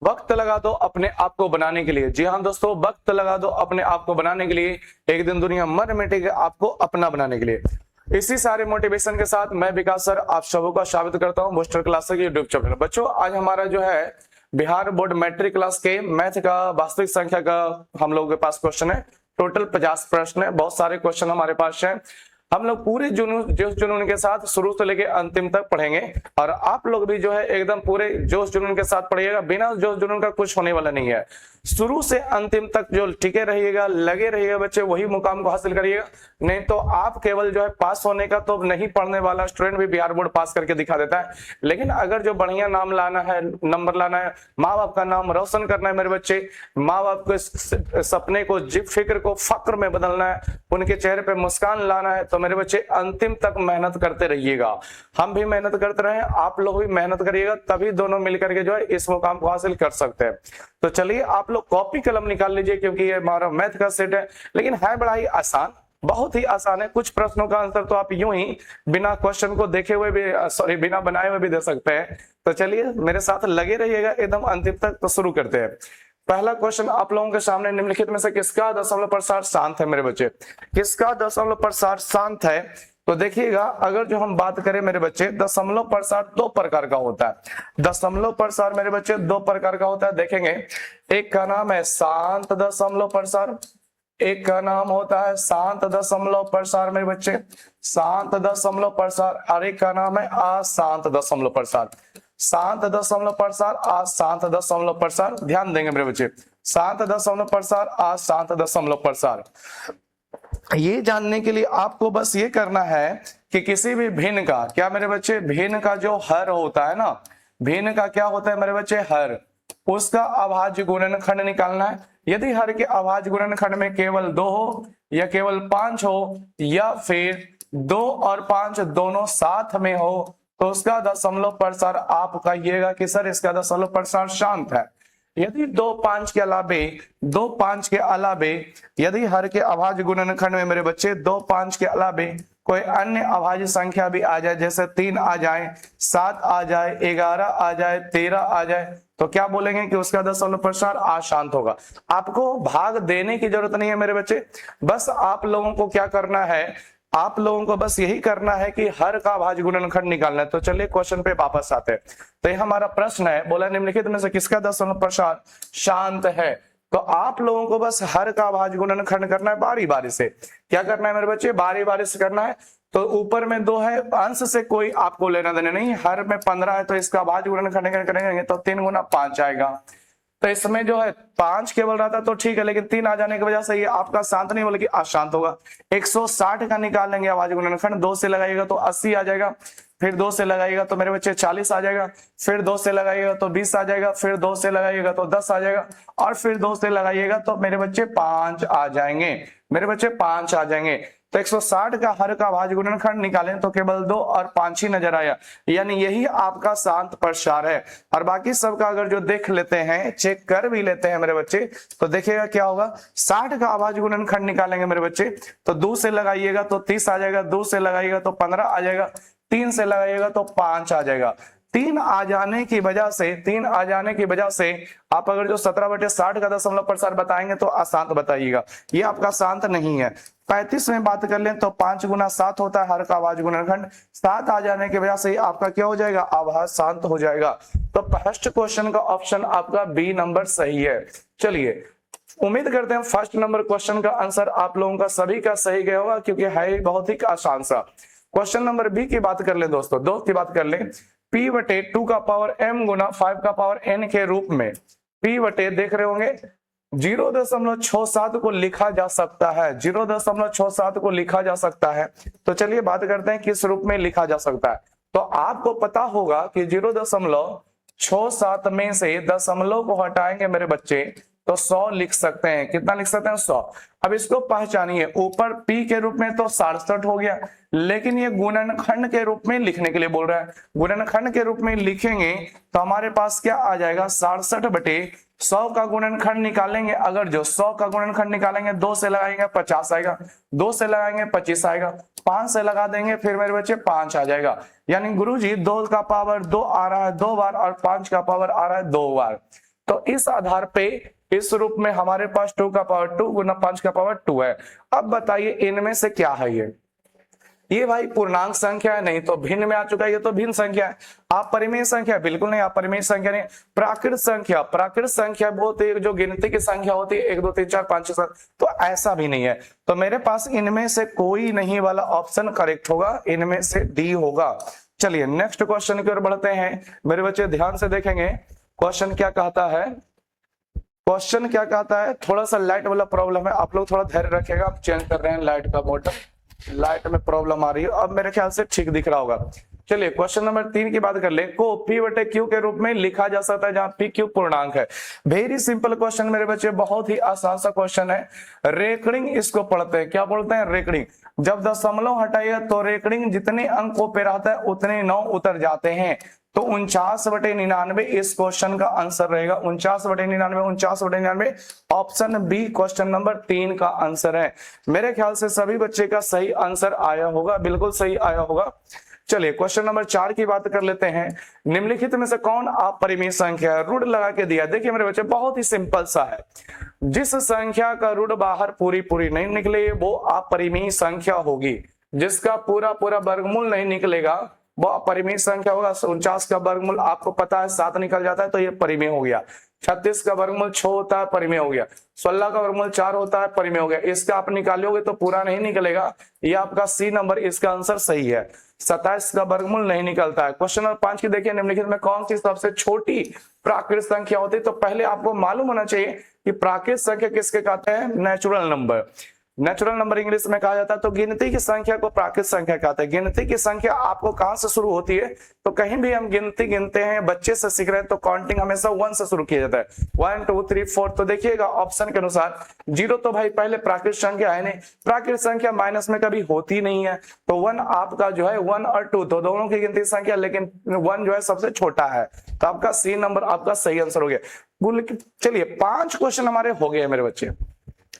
वक्त लगा दो अपने आप को बनाने के लिए। जी हाँ दोस्तों, वक्त लगा दो अपने आप को बनाने के लिए, एक दिन दुनिया मर मिटेगी आपको अपना बनाने के लिए। इसी सारे मोटिवेशन के साथ मैं विकास सर आप सबों का स्वागत करता हूं बूस्टर क्लासेस यूट्यूब चैनल। बच्चों, आज हमारा जो है बिहार बोर्ड मैट्रिक क्लास के मैथ का वास्तविक संख्या का हम लोगों के पास क्वेश्चन है। टोटल 50 प्रश्न है, बहुत सारे क्वेश्चन हमारे पास है। हम लोग पूरे जोश जुनून के साथ शुरू से लेके अंतिम तक पढ़ेंगे और आप लोग भी जो है एकदम पूरे जोश जुनून के साथ पढ़िएगा। बिना जोश जुनून का कुछ होने वाला नहीं है। शुरू से अंतिम तक जो टिके रहिएगा, लगे रहिएगा बच्चे, वही मुकाम को हासिल करिएगा। नहीं तो आप केवल जो है पास होने का तो नहीं, पढ़ने वाला स्टूडेंट भी बिहार बोर्ड पास करके दिखा देता है, लेकिन अगर जो बढ़िया नाम लाना है, नंबर लाना है, माँ बाप का नाम रोशन करना है मेरे बच्चे, माँ बाप के सपने को, फिक्र को फक्र में बदलना है, उनके चेहरे पे मुस्कान लाना है, तो मेरे बच्चे अंतिम तक मेहनत करते रहिएगा। हम भी मेहनत करते रहे, आप लोग भी मेहनत करिएगा, तभी दोनों मिलकर के जो है इस मुकाम को हासिल कर सकते हैं। तो चलिए आप लोग कॉपी कलम निकाल लीजिए, क्योंकि ये हमारा मैथ का सेट है, लेकिन है बड़ा ही आसान, बहुत ही आसान है। कुछ प्रश्नों का आंसर तो आप यूं ही बिना क्वेश्चन को देखे हुए भी, सॉरी बिना बनाए हुए भी दे सकते हैं। तो चलिए मेरे साथ लगे रहिएगा एकदम अंतिम तक। तो शुरू करते हैं। पहला क्वेश्चन आप लोगों के सामने, निम्नलिखित में से किसका दशमलव प्रसार शांत है मेरे बच्चे? किसका दशमलव प्रसार शांत है? तो देखिएगा, अगर जो हम बात करें मेरे बच्चे, दशमलव प्रसार दो प्रकार का होता है। दशमलव प्रसार मेरे बच्चे दो प्रकार का होता है, देखेंगे। एक का नाम है शांत दशमलव प्रसार, एक का नाम होता है शांत दशमलव प्रसार मेरे बच्चे, शांत दशमलव प्रसार, और एक का नाम है अशांत दशमलव प्रसार। शांत दशमलव प्रसार, अशांत दशमलव प्रसार, ध्यान देंगे मेरे बच्चे। शांत दशमलव प्रसार, अशांत दशमलव प्रसार। ये जानने के लिए आपको बस ये करना है कि किसी भी भिन्न का, क्या मेरे बच्चे, भिन्न का जो हर होता है ना, भिन्न का क्या होता है मेरे बच्चे, हर, उसका अभाज्य गुणनखंड निकालना है। यदि हर के अभाज्य गुणनखंड में केवल 2 हो या केवल 5 हो, या फिर 2 और 5 दोनों साथ में हो, तो उसका दशमलव प्रसार आप कहिएगा कि सर इसका दशमलव प्रसार शांत है। यदि 2 5 के अलावे यदि हर के अभाज्य गुणनखंड में मेरे बच्चे 2 5 के अलावे कोई अन्य अभाज्य संख्या भी आ जाए, जैसे 3 आ जाए, 7 आ जाए, 11 आ जाए, 13 आ जाए, तो क्या बोलेंगे कि उसका दशमलव प्रसार अशांत होगा। आपको भाग देने की जरूरत नहीं है मेरे बच्चे, बस आप लोगों को क्या करना है, आप लोगों को बस यही करना है कि हर का अभाज्य गुणनखंड निकालना है। तो चलिए क्वेश्चन पे वापस आते हैं। तो ये हमारा प्रश्न है, बोला निम्नलिखित में से किसका दशमलव प्रसार शांत है? तो आप लोगों को बस हर का अभाज्य गुणनखंड करना है बारी बारी से। क्या करना है मेरे बच्चे, बारी बारी से करना है। तो ऊपर में 2 है, अंश से कोई आपको लेना देना नहीं, हर में 15 है, तो इसका अभाज्य गुणनखंड करेंगे तो 3 गुना 5 आएगा। तो इसमें जो है 5 केवल रहता तो ठीक है, लेकिन 3 आ जाने की वजह से ये आपका शांत नहीं बल्कि अशांत होगा। 160 का निकालेंगे अभाज्य गुणनखंड, 2 से लगाइएगा तो 80 आ जाएगा, फिर 2 से लगाइएगा तो मेरे बच्चे 40 आ जाएगा, फिर 2 से लगाइएगा तो 20 आ जाएगा, फिर 2 से लगाइएगा तो 10 आ जाएगा, और फिर 2 से लगाइएगा तो मेरे बच्चे 5 आ जाएंगे। मेरे बच्चे 5 आ जाएंगे। तो 160 का हर का अभाज्य गुणनखंड निकालें तो केवल 2 और 5 ही नजर आया, यानी यही आपका शांत प्रसार है। और बाकी सबका अगर जो देख लेते हैं, चेक कर भी लेते हैं मेरे बच्चे, तो देखिएगा क्या होगा। 60 का अभाज्य गुणनखंड निकालेंगे मेरे बच्चे, तो 2 से लगाइएगा तो 30 आ जाएगा, 2 से लगाइएगा तो 15 आ जाएगा, 3 से लगाइएगा तो 5 आ जाएगा। 3 आ जाने की वजह से आप अगर जो 17/60 का दशमलव प्रसार बताएंगे तो अशांत बताइएगा, ये आपका शांत नहीं है। 35 में बात कर लें तो 5 गुना 7 होता है हर का अभाज्य गुणनखंड, 7 आ जाने की वजह से आपका क्या हो जाएगा, आभाज्य शांत हो जाएगा। तो फर्स्ट क्वेश्चन का ऑप्शन आपका बी नंबर सही है। चलिए उम्मीद करते हैं फर्स्ट नंबर क्वेश्चन का आंसर आप लोगों का सभी का सही गया होगा, क्योंकि है बहुत ही आसान सा। क्वेश्चन नंबर बी की बात कर ले दोस्तों, 2 की बात कर ले। p बटे 2 का पावर m गुना 5 का पावर n के रूप में p बटे, देख रहे होंगे, 0.67 को लिखा जा सकता है, 0.67 को लिखा जा सकता है। तो चलिए बात करते हैं किस रूप में लिखा जा सकता है। तो आपको पता होगा कि 0.67 में से दशमलव को हटाएंगे मेरे बच्चे तो 100 लिख सकते हैं। कितना लिख सकते हैं, 100। अब इसको पहचानिए, ऊपर p के रूप में तो 67 हो गया, लेकिन ये गुणनखंड के रूप में लिखने के लिए बोल रहा है। गुणनखंड के रूप में लिखेंगे तो हमारे पास क्या आ जाएगा, 67/100 का गुणनखंड निकालेंगे। अगर जो 100 का गुणनखंड निकालेंगे, 2 से लगाएंगे 50 आएगा, 2 से लगाएंगे 25 आएगा, 5 से लगा देंगे फिर मेरे बच्चे 5 आ जाएगा। यानी गुरुजी 2 का पावर 2 आ रहा है 2 बार और 5 का पावर आ रहा है 2 बार। तो इस आधार पे इस रूप में हमारे पास 2 का पावर 2 गुना 5 का पावर 2 है। अब बताइए इनमें से क्या है ये भाई पूर्णांक संख्या है, नहीं तो भिन्न में आ चुका है, ये तो भिन्न संख्या है। अपरिमेय संख्या बिल्कुल नहीं, अपरिमेय संख्या नहीं। प्राकृत संख्या, प्राकृत संख्या बहुत ही जो गिनती की संख्या होती है 1 2 3 4 5 6 7, तो ऐसा भी नहीं है। तो मेरे पास इनमें से कोई नहीं वाला ऑप्शन करेक्ट होगा, इनमें से डी होगा। चलिए नेक्स्ट क्वेश्चन की ओर बढ़ते हैं मेरे बच्चे, ध्यान से देखेंगे क्वेश्चन क्या कहता है। क्वेश्चन क्या कहता है, थोड़ा सा लाइट वाला प्रॉब्लम है, आप लोग थोड़ा धैर्य रखिएगा। आप चेंज कर रहे हैं लाइट का मोड, लाइट में प्रॉब्लम आ रही है, अब मेरे ख्याल से ठीक दिख रहा होगा। चलिए क्वेश्चन नंबर 3 की बात कर ले। को P बटे Q के रूप में लिखा जा सकता है जहां P Q पूर्णांक है। वेरी सिंपल क्वेश्चन मेरे बच्चे, बहुत ही आसान सा क्वेश्चन है। रेकड़िंग इसको पढ़ते हैं, क्या पढ़ते हैं, रेकड़िंग। जब दशमलव हटाइए तो रेकड़िंग जितने अंकों पे रहता है उतने 9 उतर जाते हैं। तो 49/99 इस क्वेश्चन का आंसर रहेगा। 49/99, 49/99 ऑप्शन बी क्वेश्चन नंबर 3 का आंसर है। मेरे ख्याल से सभी बच्चे का सही आंसर आया होगा, बिल्कुल सही आया होगा। चलिए क्वेश्चन नंबर 4 की बात कर लेते हैं। निम्नलिखित में से कौन अपरिमेय संख्या है, रूट लगा के दिया। देखिए मेरे बच्चे बहुत ही सिंपल सा है, जिस संख्या का रूट बाहर पूरी नहीं निकले वो अपरिमेय संख्या होगी। जिसका पूरा वर्गमूल नहीं निकलेगा वो अपरिमेय संख्या होगा। 49 का वर्गमूल आपको पता है 7 निकल जाता है तो ये परिमेय हो गया। 36 का वर्गमूल 6 होता है, परिमेय हो गया। 16 का वर्गमूल 4 होता है, परिमेय हो गया। इसका आप निकालोगे तो पूरा नहीं निकलेगा, ये आपका सी नंबर इसका आंसर सही है। 27 का वर्गमूल नहीं निकलता है। क्वेश्चन नंबर 5 की देखिए, निम्नलिखित में कौन सी सबसे छोटी प्राकृत संख्या होती है। तो पहले आपको मालूम होना चाहिए कि प्राकृत संख्या किसके कहते हैं, natural number. Natural number English में कहा जाता है। तो गिनती की संख्या को प्राकृत संख्या कहते हैं। गिनती की संख्या आपको कहां से शुरू होती है, तो कहीं भी हम गिनती गिनते हैं, बच्चे से सीख रहे हैं तो काउंटिंग हमेशा 1 से शुरू किया जाता है। 1 2 3 4। तो देखिएगा ऑप्शन के अनुसार 0 तो भाई पहले प्राकृत संख्या है नहीं, प्राकृत संख्या माइनस में कभी होती नहीं है। तो 1 आपका जो है 1 और 2 तो दोनों की गिनती संख्या, लेकिन 1 जो है सबसे छोटा है। तो आपका सी नंबर आपका सही आंसर हो गया। चलिए 5 क्वेश्चन हमारे हो गए मेरे बच्चे।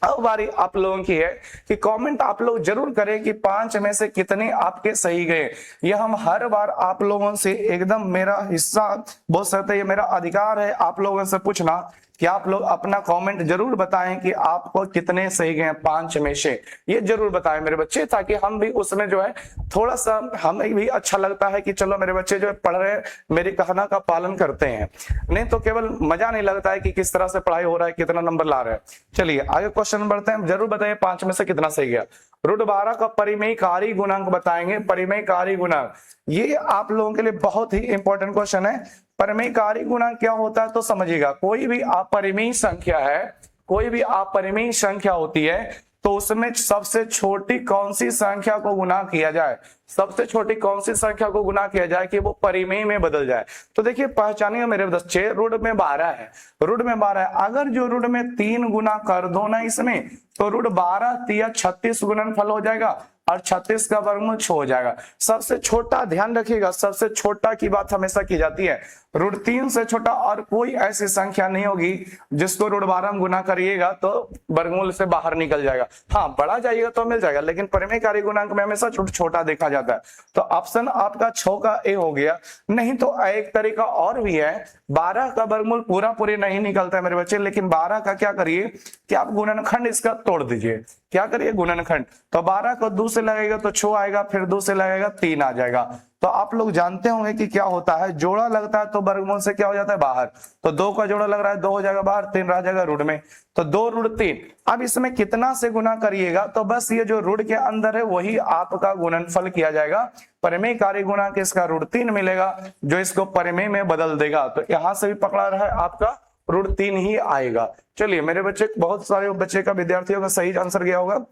अब बारी आप लोगों की है कि कमेंट आप लोग जरूर करें कि 5 में से कितने आपके सही गए। ये हम हर बार आप लोगों से एकदम मेरा हिस्सा बोल सकते हैं, ये मेरा अधिकार है आप लोगों से पूछना कि आप लोग अपना कमेंट जरूर बताएं कि आपको कितने सही गए 5 में से। ये जरूर बताएं मेरे बच्चे, ताकि हम भी उसमें जो है थोड़ा सा हमें भी अच्छा लगता है कि चलो मेरे बच्चे जो है पढ़ रहे हैं, मेरी कहना का पालन करते हैं। नहीं तो केवल मजा नहीं लगता है कि किस तरह से पढ़ाई हो रहा है, कितना नंबर ला रहे हैं। चलिए आगे क्वेश्चन बढ़ते हैं। जरूर बताइए 5 में से कितना सही गया। रूट 12 का परिमेयकारी गुणांक बताएंगे। परिमेयकारी गुणांक ये आप लोगों के लिए बहुत ही इंपॉर्टेंट क्वेश्चन है। परिमेयकारी गुणांक क्या होता है तो समझिएगा, कोई भी अपरिमेय संख्या है, कोई भी अपरिमेय संख्या होती है तो उसमें सबसे छोटी कौन सी संख्या को गुना किया जाए, सबसे छोटी कौन सी संख्या को गुना किया जाए कि वो परिमेय में बदल जाए। तो देखिए पहचानिए मेरे बच्चे, रूट में 12 है, रूट में 12 है। अगर जो रूट में 3 गुना कर दो ना इसमें, तो रूट 12 3 36 गुणनफल हो जाएगा और 36 का वर्गमूल 6 हो जाएगा। सबसे छोटा ध्यान रखिएगा, सबसे छोटा की बात हमेशा की जाती है। रूट 3 से छोटा और कोई ऐसी संख्या नहीं होगी जिसको रूट 12 में गुना करिएगा तो वर्गमूल से बाहर निकल जाएगा। हाँ बढ़ा जाइएगा तो मिल जाएगा, लेकिन परिमेयकारी गुणांक में हमेशा छोटा देखा जाता है। तो ऑप्शन आपका 6 का ए हो गया। नहीं तो एक तरीका और भी है, 12 का वर्गमूल पूरे नहीं निकलता है मेरे बच्चे, लेकिन 12 का क्या करिए कि आप गुणनखंड इसका तोड़ दीजिए। क्या करिए, गुणनखंड। तो 12 को 2 से लगेगा तो 6 आएगा, फिर 2 से लगेगा 3 आ जाएगा। तो आप लोग जानते होंगे कि क्या होता है, जोड़ा लगता है तो वर्गमूल से क्या हो जाता है बाहर। तो 2 का जोड़ा लग रहा है, 2 हो जाएगा बाहर, 3 रह जाएगा रूट में। तो 2 रूट 3। अब इसमें कितना से गुना करिएगा, तो बस ये जो रूट के अंदर है वही आपका गुणनफल किया जाएगा। परिमेयकारी गुणांक इसका रूट 3 मिलेगा जो इसको परिमेय में बदल देगा। तो यहां से भी पकड़ा रहा है आपका रूट 3 ही आएगा। चलिए मेरे बच्चे, बहुत सारे बच्चे का विद्यार्थियों का सही आंसर गया होगा।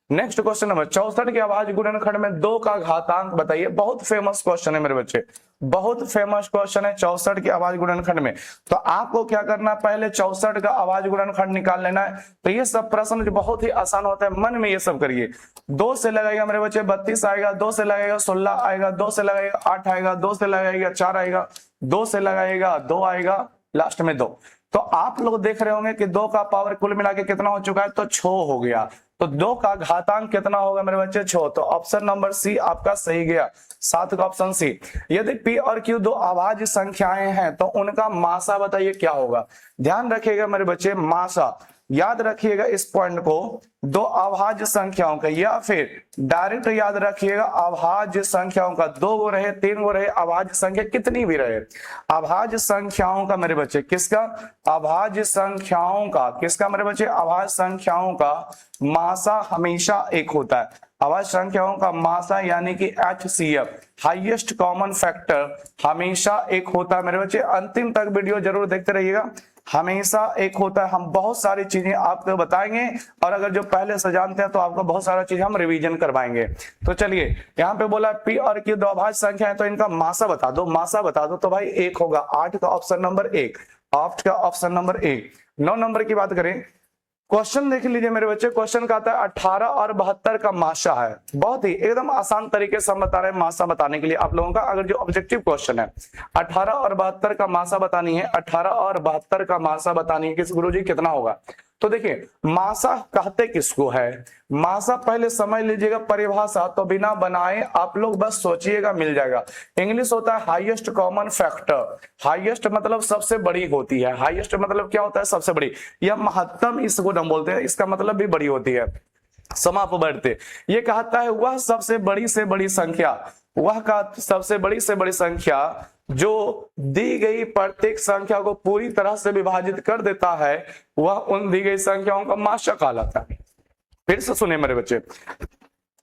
नेक्स्ट क्वेश्चन नंबर 64 के अभाज्य गुणनखंड में 2 का घातांक बताइए। बहुत फेमस क्वेश्चन है मेरे बच्चे, बहुत फेमस क्वेश्चन है 64 के अभाज्य गुणनखंड में। तो आपको क्या करना है, पहले 64 का अभाज्य गुणनखंड निकाल लेना है। तो ये सब प्रश्न जो बहुत ही आसान होता है, मन में ये सब करिए। 2 से लगाएगा मेरे बच्चे 32 आएगा, 2 से लगाएगा 16 आएगा, 2 से लगाएगा 8 आएगा, 2 से लगाएगा 4 आएगा, 2 से लगाएगा 2 आएगा, लास्ट में 2। तो आप लोग देख रहे होंगे कि 2 का पावर कुल मिला के कितना हो चुका है, तो 6 हो गया। तो 2 का घातांक कितना होगा मेरे बच्चे 6। तो ऑप्शन नंबर सी आपका सही गया, 7 का ऑप्शन सी। यदि पी और क्यू 2 अभाज्य संख्याएं हैं तो उनका मासा बताइए क्या होगा। ध्यान रखिएगा मेरे बच्चे, मासा याद रखिएगा इस पॉइंट को, 2 अभाज्य संख्याओं का, या फिर डायरेक्ट याद रखिएगा अभाज्य संख्याओं का, 2 गो रहे 3 गो रहे, अभाज्य संख्या कितनी भी रहे, अभाज्य संख्याओं का मेरे बच्चे, किसका, अभाज्य संख्याओं का, किसका मेरे बच्चे, अभाज्य संख्याओं का मासा हमेशा एक होता है। अभाज्य संख्याओं का मासा यानी कि HCF, हाईएस्ट कॉमन फैक्टर, हमेशा एक होता है मेरे बच्चे। अंतिम तक वीडियो जरूर देखते रहिएगा, हमेशा एक होता है। हम बहुत सारी चीजें आपको बताएंगे, और अगर जो पहले से जानते हैं तो आपको बहुत सारा चीज हम रिवीजन करवाएंगे। तो चलिए, यहाँ पे बोला पी और क्यू 2 अभाज्य संख्या है तो इनका मासा बता दो, मासा बता दो। तो भाई 1 होगा, 8 का ऑप्शन नंबर 1, 8 का ऑप्शन नंबर 1। 9 नंबर की बात करें, क्वेश्चन देख लीजिए मेरे बच्चे, क्वेश्चन का आता है 18 और 72 का मासा है। बहुत ही एकदम आसान तरीके से हम बता रहे हैं मासा बताने के लिए आप लोगों का। अगर जो ऑब्जेक्टिव क्वेश्चन है 18 और 72 का मासा बतानी है, 18 और 72 का मासा बतानी है किस गुरुजी कितना होगा। तो देखिए, मासा कहते किसको है, मासा पहले समझ लीजिएगा परिभाषा, तो बिना बनाए आप लोग बस सोचिएगा मिल जाएगा। इंग्लिश होता है हाईएस्ट कॉमन फैक्टर, हाईएस्ट मतलब सबसे बड़ी होती है, हाईएस्ट मतलब क्या होता है, सबसे बड़ी, या महत्तम इसको हम बोलते हैं, इसका मतलब भी बड़ी होती है, समाप बढ़ते। ये कहता है वह सबसे बड़ी से बड़ी संख्या, वह का सबसे बड़ी से बड़ी संख्या जो दी गई प्रत्येक संख्या को पूरी तरह से विभाजित कर देता है, वह उन दी गई संख्याओं का मासा कहलाता है। फिर से सुने मेरे बच्चे,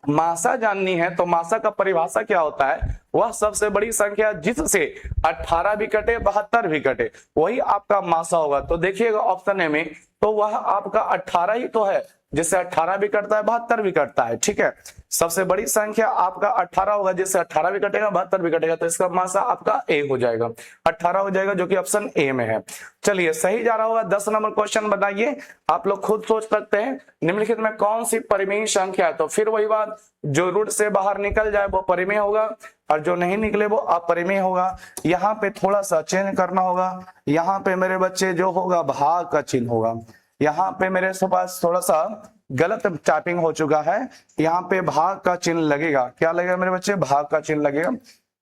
मासा जाननी है तो मासा का परिभाषा क्या होता है, वह सबसे बड़ी संख्या जिससे 18 भी कटे 72 भी कटे, वही आपका मासा होगा। तो देखिएगा ऑप्शन ए में, तो वह आपका 18 ही तो है, जिससे 18 भी कटता है 72 भी कटता है, ठीक है। सबसे बड़ी संख्या आपका 18 होगा, जिससे 18 भी कटेगा 72 भी कटेगा, तो इसका मासा आपका ए हो जाएगा, 18 हो जाएगा, जो कि ऑप्शन ए में है। चलिए, सही जा रहा होगा। 10 नंबर क्वेश्चन बनाइए, आप लोग खुद सोच सकते हैं, निम्नलिखित में कौन सी परिमेय संख्या है। तो फिर वही बात, जो रूट से बाहर निकल जाए वो परिमेय होगा, और जो नहीं निकले वो अपरिमेय होगा। यहाँ पे थोड़ा सा चेंज करना होगा, यहाँ पे मेरे बच्चे जो होगा भाग का चिन्ह होगा, यहाँ पे मेरे पास थोड़ा सा गलत टाइपिंग हो चुका है, यहाँ पे भाग का चिन्ह लगेगा। क्या लगेगा मेरे बच्चे, भाग का चिन्ह लगेगा,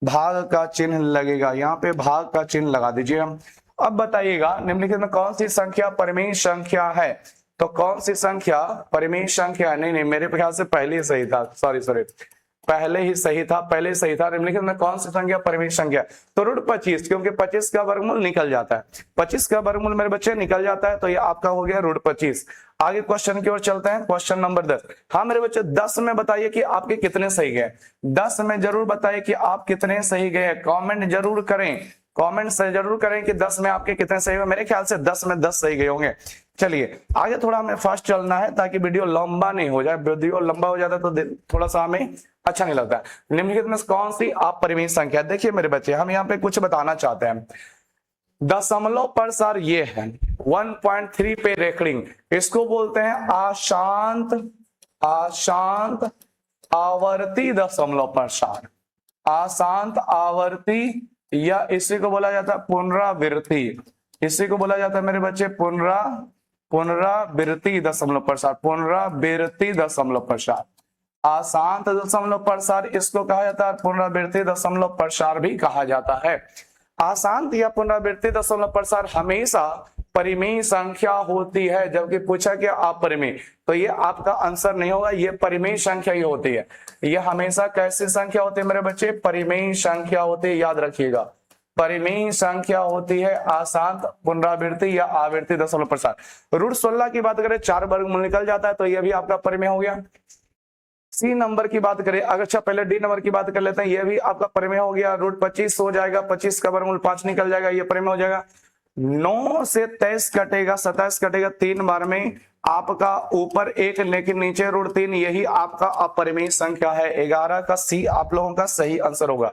भाग का चिन्ह लगेगा, यहाँ पे भाग का चिन्ह लगा दीजिए। अब बताइएगा निम्नलिखित में कौन सी संख्या परिमेय संख्या है। तो कौन सी संख्या परिमेय संख्या, नहीं मेरे ख्याल से पहले ही सही था, सॉरी पहले ही सही था, पहले ही सही था। निम्नलिखित में कौन सी संख्या परिमेय संख्या, तो रूट 25, क्योंकि 25 का वर्गमूल निकल जाता है, 25 का वर्गमूल मेरे बच्चे निकल जाता है, तो ये आपका हो गया रूट 25। आगे क्वेश्चन की ओर चलते हैं, क्वेश्चन नंबर 10। हाँ मेरे बच्चे, 10 में बताइए कि आपके कितने सही गए, 10 में जरूर बताइए कि आप कितने सही गए, कॉमेंट जरूर करें, कमेंट से जरूर करें कि 10 में आपके कितने सही हुए। मेरे ख्याल से 10 में 10 सही गए होंगे। चलिए आगे थोड़ा हमें फास्ट चलना है ताकि वीडियो लंबा नहीं हो जाए, वीडियो लंबा हो जाता है तो थोड़ा सा हमें अच्छा नहीं लगता है। निम्नलिखित में कौन सी अपरिमेय संख्या, देखिए मेरे बच्चे हम यहाँ पे कुछ बताना चाहते हैं। दशमलव प्रसार ये है 1.3 पे रेकॉर्डिंग, इसको बोलते हैं अशांत आवर्ती दशमलव प्रसार, अशांत आवर्ती, या इसी को बोला जाता है पुनरावृत्ति, इसी को बोला जाता है मेरे बच्चे पुनरावृत्ति दशमलव प्रसार, पुनरावृत्ति दशमलव प्रसार, अशांत दशमलव प्रसार इसको कहा जाता है, पुनरावृत्ति दशमलव प्रसार भी कहा जाता है। अशांत या पुनरावृत्ति दशमलव प्रसार हमेशा परिमेय संख्या होती है, जबकि पूछा कि अपरिमेय, तो ये आपका आंसर नहीं होगा, ये परिमेय संख्या ही होती है। ये हमेशा कैसी संख्या होती है मेरे बच्चे, परिमेय संख्या होती है, याद रखिएगा परिमेय संख्या होती है अशांत, पुनरावृत्ति या आवृत्ति दशमलव प्रसार। रूट 16 की बात करें 4 वर्गमूल निकल जाता है, तो ये भी आपका परिमेय हो गया। सी नंबर की बात करें, अगर अच्छा पहले डी नंबर की बात कर लेते हैं, ये भी आपका परिमेय हो गया। रूट 25 हो जाएगा, 25 का वर्गमूल 5 निकल जाएगा, ये परिमेय हो जाएगा। 9 से 23 कटेगा, 27 कटेगा, 3 बार में आपका ऊपर 1 लेकिन नीचे रूट 3, यही आपका अपरिमेय संख्या है। 11 का सी आप लोगों का सही आंसर होगा।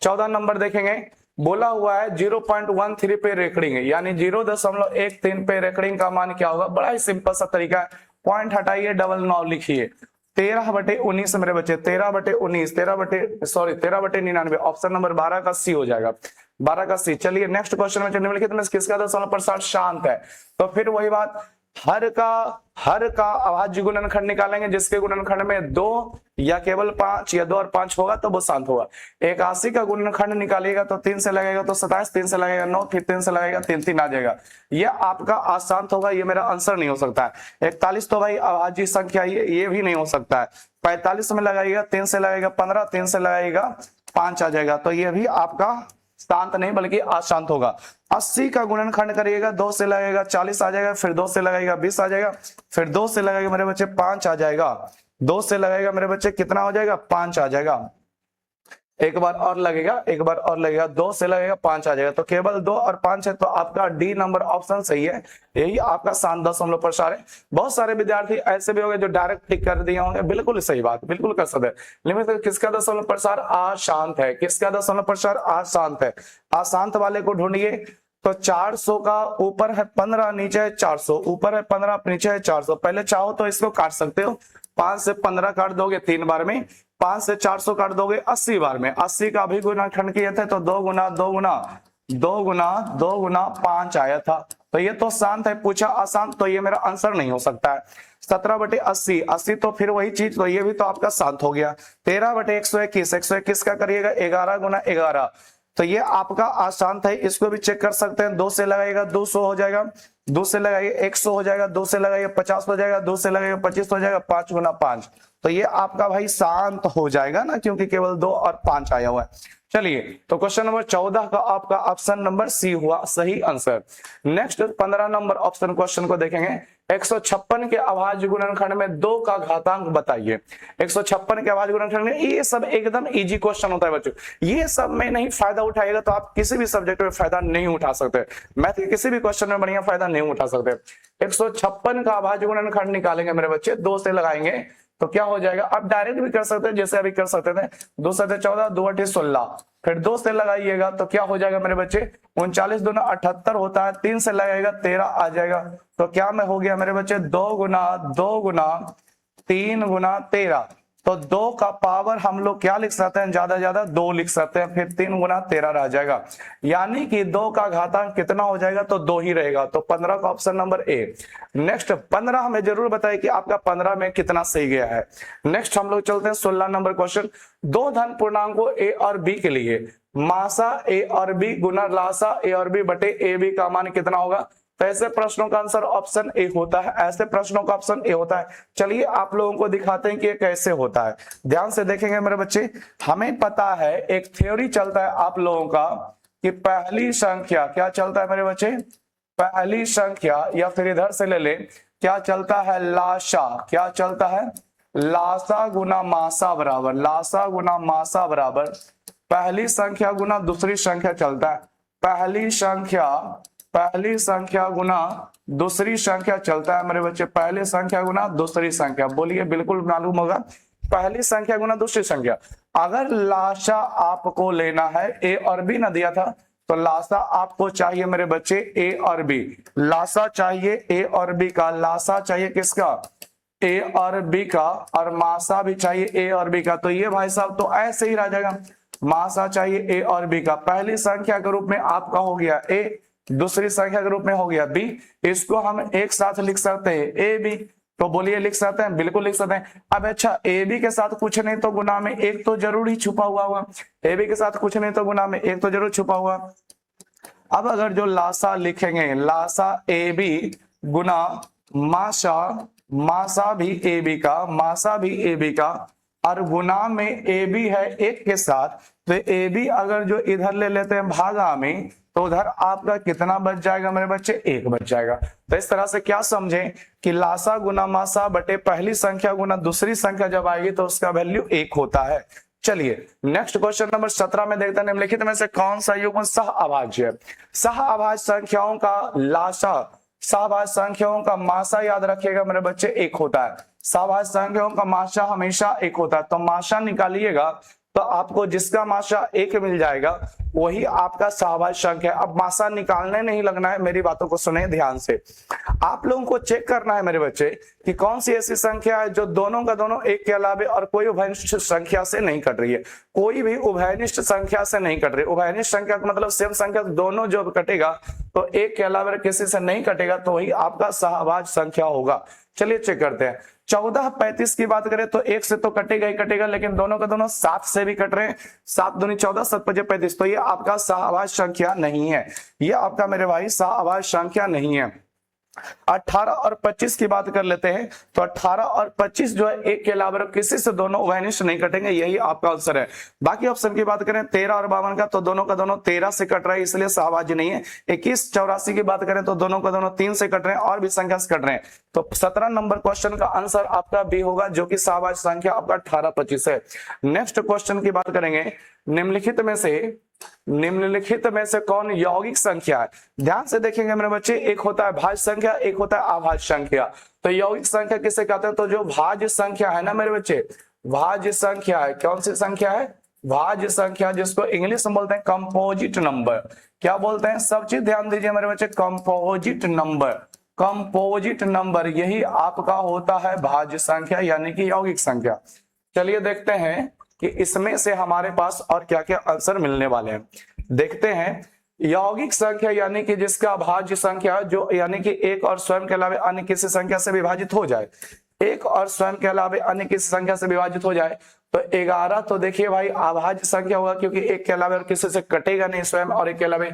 14 नंबर देखेंगे, बोला हुआ है 0.13 पे रेकॉर्डिंग है, यानी 0.13 पे रेकॉर्डिंग का मान क्या होगा। बड़ा ही सिंपल सा तरीका है, पॉइंट हटाइए, डबल 9 लिखिए, 13/19 मेरे बच्चे, 13/19, 13/99, ऑप्शन नंबर 12 का सी हो जाएगा, 12 का सी। चलिए नेक्स्ट क्वेश्चन में, निम्नलिखित में किसका दशमलव प्रसार शांत है, तो फिर वही बात हर का अभाज्य गुणनखंड निकालेंगे जिसके गुणनखंड में 2 या केवल 5 या 2 और 5 होगा तो वो शांत होगा। 81 का गुणनखंड निकालिएगा तो 3 से लगेगा तो 27, 3 से लगेगा 9, फिर 3 से लगेगा 3 आ जाएगा। ये आपका अशांत होगा, ये मेरा आंसर नहीं हो सकता है। 41 तो भाई अभाज्य संख्या, ये भी नहीं हो सकता है। 45 में लगाइएगा 3 से लगेगा 15, 3 से लगेगा 5 आ जाएगा, तो ये भी आपका शांत नहीं बल्कि अशांत होगा। 80 का गुणनखंड करिएगा 2 से लगेगा 40 आ जाएगा, फिर 2 से लगेगा 20 आ जाएगा, फिर 2 से लगेगा मेरे बच्चे 5 आ जाएगा, 2 से लगेगा मेरे बच्चे कितना हो जाएगा 5 आ जाएगा। एक बार और लगेगा 2 से लगेगा 5 आ जाएगा, तो केवल 2 और 5 है, तो आपका डी नंबर ऑप्शन सही है। यही आपका शांत 10.4 है। बहुत सारे विद्यार्थी ऐसे भी होंगे जो डायरेक्ट टिक कर दिए होंगे, बिल्कुल सही बात, बिल्कुल कर सकते हैं। लेकिन किसका 10.4 अशांत है, किसका 10.4 अशांत है। अशांत वाले को ढूंढिए, तो 400 का ऊपर है 15, नीचे है 400, ऊपर है 15, नीचे है 400। पहले चाहो तो इसको काट सकते हो, 5 से 15 काट दोगे 3 बार में, 5 से 400 काट दोगे 80 बार में। 80 का भी गुणनखंड किए थे तो 2 गुना 5 आया था, तो ये तो शांत है। पूछा अशांत, तो ये मेरा आंसर नहीं हो सकता है। 17/80, 80 तो फिर वही चीज, तो ये भी तो आपका शांत हो गया। 13/121, 121 का करिएगा 11 गुना 11, तो ये आपका अशांत है। इसको भी चेक कर सकते हैं। 2 से लगाएगा 200 हो जाएगा, 2 से लगाइए 100 हो जाएगा, 2 से लगाइए 50 हो जाएगा, 2 से लगाइए 25 हो जाएगा, 5 गुना 5, तो ये आपका भाई शांत हो जाएगा ना, क्योंकि केवल 2 और 5 आया हुआ है। चलिए, तो क्वेश्चन नंबर 14 का आपका ऑप्शन नंबर सी हुआ सही answer. Next 15 number option question को देखेंगे। 156 के अभाज्य गुणनखंड में 2 का घातांक बताइए। 156 के अभाज्य गुणनखंड में, ये सब एकदम इजी क्वेश्चन होता है बच्चों। ये सब में नहीं फायदा उठाएगा तो आप किसी भी सब्जेक्ट में फायदा नहीं उठा सकते, मैथ के किसी भी क्वेश्चन में बढ़िया फायदा नहीं उठा सकते। 156 का अभाज्य गुणनखंड निकालेंगे मेरे बच्चे, 2 से लगाएंगे तो क्या हो जाएगा। आप डायरेक्ट भी कर सकते हैं जैसे अभी कर सकते थे, 2 7 14, 2 8 16, फिर 2 से लगाइएगा तो क्या हो जाएगा मेरे बच्चे, 39 दूना 78 होता है, 3 से लगाएगा 13 आ जाएगा, तो क्या में हो गया मेरे बच्चे 2 गुना 3 गुना 13, तो 2 का पावर हम लोग क्या लिख सकते हैं, ज्यादा ज्यादा 2 लिख सकते हैं, फिर 3 गुना 13 रह जाएगा, यानी कि 2 का घातांक कितना हो जाएगा, तो 2 ही रहेगा, तो 15 का ऑप्शन नंबर ए। नेक्स्ट 15 हमें जरूर बताइए कि आपका 15 में कितना सही गया है। नेक्स्ट हम लोग चलते हैं 16 नंबर क्वेश्चन। 2 धन पूर्णांकों ए और बी के लिए मासा ए और बी गुना लासा ए और बी बटे ए बी का मान कितना होगा। तो ऐसे प्रश्नों का आंसर ऑप्शन ए होता है, ऐसे प्रश्नों का ऑप्शन ए होता है। चलिए आप लोगों को दिखाते हैं कि ये कैसे होता है, ध्यान से देखेंगे मेरे बच्चे। हमें पता है एक थ्योरी चलता है आप लोगों का कि पहली संख्या क्या चलता है मेरे बच्चे, पहली संख्या, या फिर इधर से ले ले, क्या चलता है लाशा, क्या चलता है लाशा गुना मासा बराबर, लाशा गुना मासा बराबर पहली संख्या गुना दूसरी संख्या चलता है, पहली संख्या गुना दूसरी संख्या चलता है मेरे बच्चे, पहली संख्या गुना दूसरी संख्या। बोलिए, बिल्कुल मालूम होगा, पहली संख्या गुना दूसरी संख्या। अगर लाशा आपको लेना है, ए और बी ना दिया था, तो लाशा आपको चाहिए मेरे बच्चे ए और बी, लाशा चाहिए ए और बी का, लाशा चाहिए किसका, ए और बी का, और मासा भी चाहिए ए और बी का। तो ये भाई साहब तो ऐसे ही रह जाएगा, मासा चाहिए ए और बी का, पहली संख्या के रूप में आपका हो गया ए, दूसरी संख्या के रूप में हो गया बी, इसको हम एक साथ लिख सकते हैं ए बी। तो बोलिए लिख सकते हैं, बिल्कुल लिख सकते हैं। अब अच्छा, ए बी के साथ कुछ नहीं तो गुना में एक तो जरूर ही छुपा हुआ होगा, ए बी के साथ कुछ नहीं तो गुना में एक तो जरूर छुपा हुआ। अब अगर जो लासा लिखेंगे, लासा ए बी गुना मासा, मासा भी ए बी का, मासा भी ए बी का, और गुना में ए बी है एक के साथ, तो ए बी अगर जो इधर ले लेते हैं भागा में, तो उधर आपका कितना बच जाएगा मेरे बच्चे, 1 बच जाएगा। तो इस तरह से क्या समझें कि लासा गुना मासा बटे पहली संख्या गुना दूसरी संख्या जब आएगी तो उसका वैल्यू 1 होता है। चलिए नेक्स्ट क्वेश्चन नंबर 17 में देखते हैं, निम्नलिखित में से कौन सा युग्म सह अभाज्य है। सह अभाज्य संख्याओं का लासा, सहभाज्य संख्याओं का मासा याद रखिएगा मेरे बच्चे 1 होता है, सहभाज्य संख्याओं का मासा हमेशा 1 होता है। तो मासा निकालिएगा तो आपको जिसका मासा 1 मिल जाएगा वही आपका सहभाज्य संख्या है। अब मासा निकालने नहीं लगना है, मेरी बातों को सुने ध्यान से। आप लोगों को चेक करना है मेरे बच्चे कि कौन सी ऐसी संख्या है जो दोनों का दोनों एक के अलावे और कोई उभयनिष्ठ संख्या से नहीं कट रही है। कोई भी उभयनिष्ठ संख्या से नहीं कट रही। उभयनिष्ठ संख्या का मतलब सेम संख्या दोनों जो कटेगा तो एक के अलावा किसी से नहीं कटेगा, तो वही आपका सहभाज्य संख्या होगा। चलिए चेक करते हैं। 14 35 की बात करें तो एक से तो कटेगा ही कटेगा, लेकिन दोनों का दोनों 7 से भी कट रहे हैं। 7 दूनी 14, 7 पचे 35, तो ये आपका सहभाज्य संख्या नहीं है। ये आपका मेरे भाई सहभाज्य संख्या नहीं है। 18 और 25 की बात कर लेते हैं तो 18 और 25 जो है एक के अलावा किसी से दोनों उभयनिष्ठ नहीं कटेंगे, यही आपका आंसर है। बाकी ऑप्शन की बात करें 13 और 52 का, तो दोनों का दोनों 13 से कट रहा है, इसलिए सहभाज्य नहीं है। 21 84 की बात करें तो दोनों का दोनों 3 से कट रहे हैं और भी संख्या से कट रहे हैं, तो 17 नंबर क्वेश्चन का आंसर आपका बी होगा, जो कि सहभाज्य संख्या आपका 18 25 है। नेक्स्ट क्वेश्चन की बात करेंगे, निम्नलिखित में से कौन यौगिक संख्या है। ध्यान से देखेंगे मेरे बच्चे, एक होता है भाज्य संख्या, एक होता है अभाज्य संख्या। तो यौगिक संख्या किसे कहते हैं, तो जो भाज्य संख्या है ना मेरे बच्चे, भाज्य संख्या है। कौन सी संख्या है, भाज्य संख्या, जिसको इंग्लिश में बोलते हैं कंपोजिट नंबर। क्या बोलते हैं, सब चीज ध्यान दीजिए मेरे बच्चे, कंपोजिट नंबर। कंपोजिट नंबर यही आपका होता है भाज्य संख्या, यानी कि यौगिक संख्या। चलिए देखते हैं कि इसमें से हमारे पास और क्या क्या आंसर मिलने वाले हैं। देखते हैं, यौगिक संख्या यानी कि जिसका भाज्य संख्या जो यानी कि एक और स्वयं के अलावा अन्य किसी संख्या से विभाजित हो जाए, एक और स्वयं के अलावा अन्य किसी संख्या से विभाजित हो जाए, तो 11 तो देखिए भाई अभाज्य संख्या होगा, क्योंकि एक के अलावा और किसी से कटेगा नहीं स्वयं, और एक के अलावा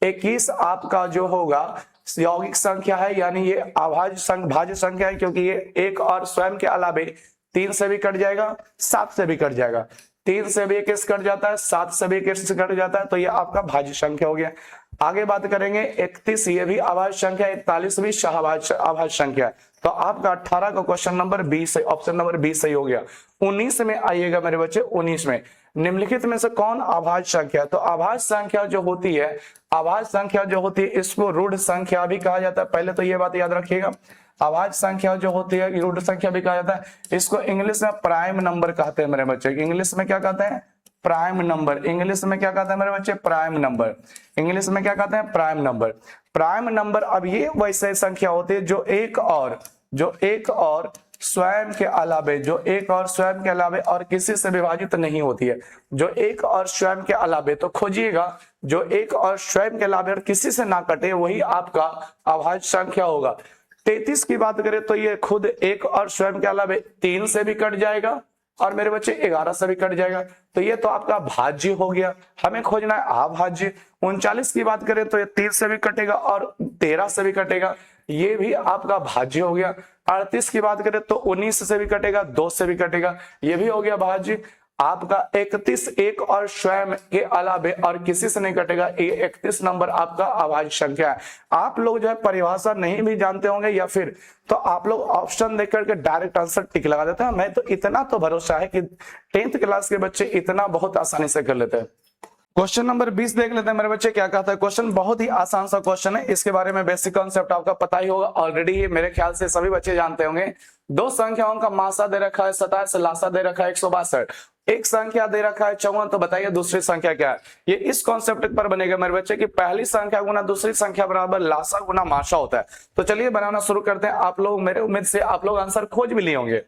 21 आपका जो होगा यौगिक संख्या है, यानी ये भाज्य संख्या है, क्योंकि ये एक और स्वयं के अलावा 3 से भी कट जाएगा, 7 से भी कट जाएगा। 3 से भी 21 कट जाता है, 7 से भी 21 कट जाता है, तो ये आपका भाज्य संख्या हो गया। आगे बात करेंगे 31, ये भी अभाज्य संख्या, 41 भी अभाज्य संख्या है। तो आपका 18 का क्वेश्चन नंबर 20 ऑप्शन नंबर 20 सही हो गया। 19 में आइएगा मेरे बच्चे, 19 में निम्नलिखित में से कौन अभाज्य संख्या। तो अभाज्य संख्या जो होती है, अभाज्य संख्या जो होती है इसको रूढ़ संख्या भी कहा जाता है। पहले तो ये बात याद रखिएगा, अभाज्य संख्या जो होती है रूढ़ संख्या भी कहा जाता है। इसको इंग्लिश में प्राइम नंबर कहते हैं मेरे बच्चे। इंग्लिश में क्या कहते हैं, प्राइम नंबर। इंग्लिश में क्या कहते हैं मेरे बच्चे, प्राइम नंबर। इंग्लिश में क्या कहते हैं, प्राइम नंबर। प्राइम नंबर अब ये वैसे संख्या होती है जो एक और स्वयं के अलावे और किसी से विभाजित नहीं होती है। जो एक और स्वयं के अलावे, तो खोजिएगा जो एक और स्वयं के अलावे और किसी से ना कटे, वही आपका अभाज्य संख्या होगा। 33 की बात करें तो ये खुद एक और स्वयं के अलावे 3 से भी कट जाएगा और मेरे बच्चे 11 से भी कट जाएगा, तो ये तो आपका भाज्य हो गया। हमें खोजना है अभाज्य। 39 की बात करें तो ये 3 से भी कटेगा और 13 से भी कटेगा, ये भी आपका भाज्य हो गया। 38 की बात करें तो 19 से भी कटेगा, 2 से भी कटेगा, ये भी हो गया भाज्य। आपका 31 एक और स्वयं के अलावे और किसी से नहीं कटेगा, ये 31 नंबर आपका अभाज्य संख्या है। आप लोग जो है परिभाषा नहीं भी जानते होंगे या फिर तो आप लोग ऑप्शन देख करके डायरेक्ट आंसर टिक लगा देते हैं। मैं तो इतना तो भरोसा है कि 10th क्लास के बच्चे इतना बहुत आसानी से कर लेते हैं। क्वेश्चन नंबर 20 देख लेते हैं मेरे बच्चे क्या कहता है। क्वेश्चन बहुत ही आसान सा क्वेश्चन है, इसके बारे में बेसिक कॉन्सेप्ट आपका पता ही होगा ऑलरेडी, मेरे ख्याल से सभी बच्चे जानते होंगे। दो संख्याओं का मासा दे रखा है 27, लासा दे रखा है 162, एक संख्या दे रखा है 54, तो बताइए दूसरी संख्या क्या है। ये इस कॉन्सेप्ट पर बनेगा मेरे बच्चे कि पहली संख्या गुना दूसरी संख्या बराबर लासा गुना मासा होता है। तो चलिए बनाना शुरू करते हैं। आप लोग, मेरे उम्मीद से आप लोग आंसर खोज भी लिए होंगे।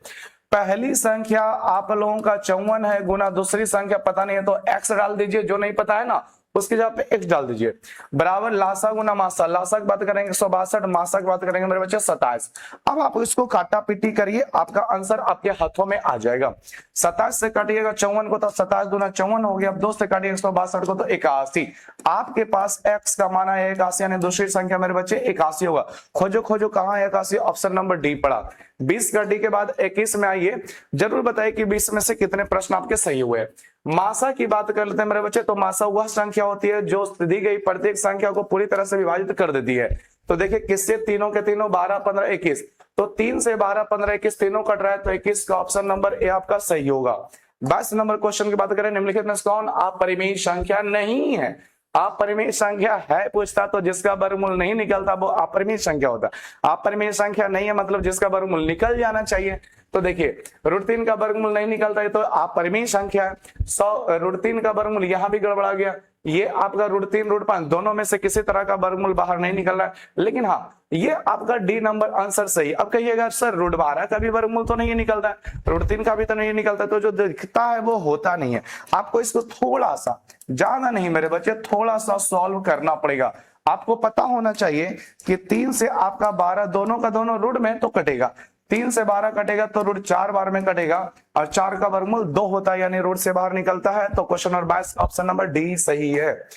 पहली संख्या आप लोगों का 54 है गुना दूसरी संख्या पता नहीं है, तो x डाल दीजिए, जो नहीं पता है ना उसकी जगह पे x डाल दीजिए, बराबर लासा गुना मासा। लासा की बात करेंगे 162, मासा की बात करेंगे मेरे बच्चे 27। अब आप इसको काटा पीटी करिए, आपका आंसर आपके हाथों में आ जाएगा। 27 से काटिएगा 54 को तो 27 गुना 54 हो गया। अब 2 से काटिएगा 162 को तो 81। आपके पास x का मान है 81, यानी दूसरी संख्या मेरे बच्चे 81 होगा। खोजो कहाँ है 81, ऑप्शन नंबर डी पड़ा। 20 का डी के बाद 21 में आइए, जरूर बताइए कि 20 में से कितने प्रश्न आपके सही हुए। मासा की बात कर लेते हैं मेरे बच्चे। तो मासा वह संख्या होती है जो दी गई प्रत्येक संख्या को पूरी तरह से विभाजित कर देती है। तो देखिए किससे, तीनों के तीनों 12 15 21, तो 3 से 12 15 21 तीनों कट रहा है, तो 21 का ऑप्शन नंबर ए आपका सही होगा। 22 नंबर क्वेश्चन की बात करें, निम्नलिखित में से कौन अपरिमेय संख्या नहीं है। अपरिमेय संख्या है पूछता तो जिसका वर्गमूल नहीं निकलता वो अपरिमेय संख्या होता। अपरिमेय संख्या नहीं है मतलब जिसका वर्गमूल निकल जाना चाहिए। तो देखिए √3 का वर्गमूल नहीं निकलता है तो अपरिमेय संख्या है। 100 √3 का वर्गमूल यहाँ भी गड़बड़ा गया, ये आपका √3 √5 दोनों में से किसी तरह का वर्गमूल बाहर नहीं निकल रहा है, लेकिन हाँ ये आपका डी नंबर आंसर सही। अब कहिएगा सर √12 का भी वर्गमूल तो नहीं निकलता है, √3 का भी तो नहीं निकलता, तो जो दिखता है वो होता नहीं है। आपको इसको थोड़ा सा, ज्यादा नहीं मेरे बच्चे, थोड़ा सा सॉल्व करना पड़ेगा। आपको पता होना चाहिए कि 3 से आपका 12 दोनों का दोनों रूट में तो कटेगा, 3 से 12 कटेगा तो √4 बार में कटेगा, और 4 का वर्गमूल 2 होता है, यानी रूट से बाहर निकलता है। तो question number 22 option number D सही है।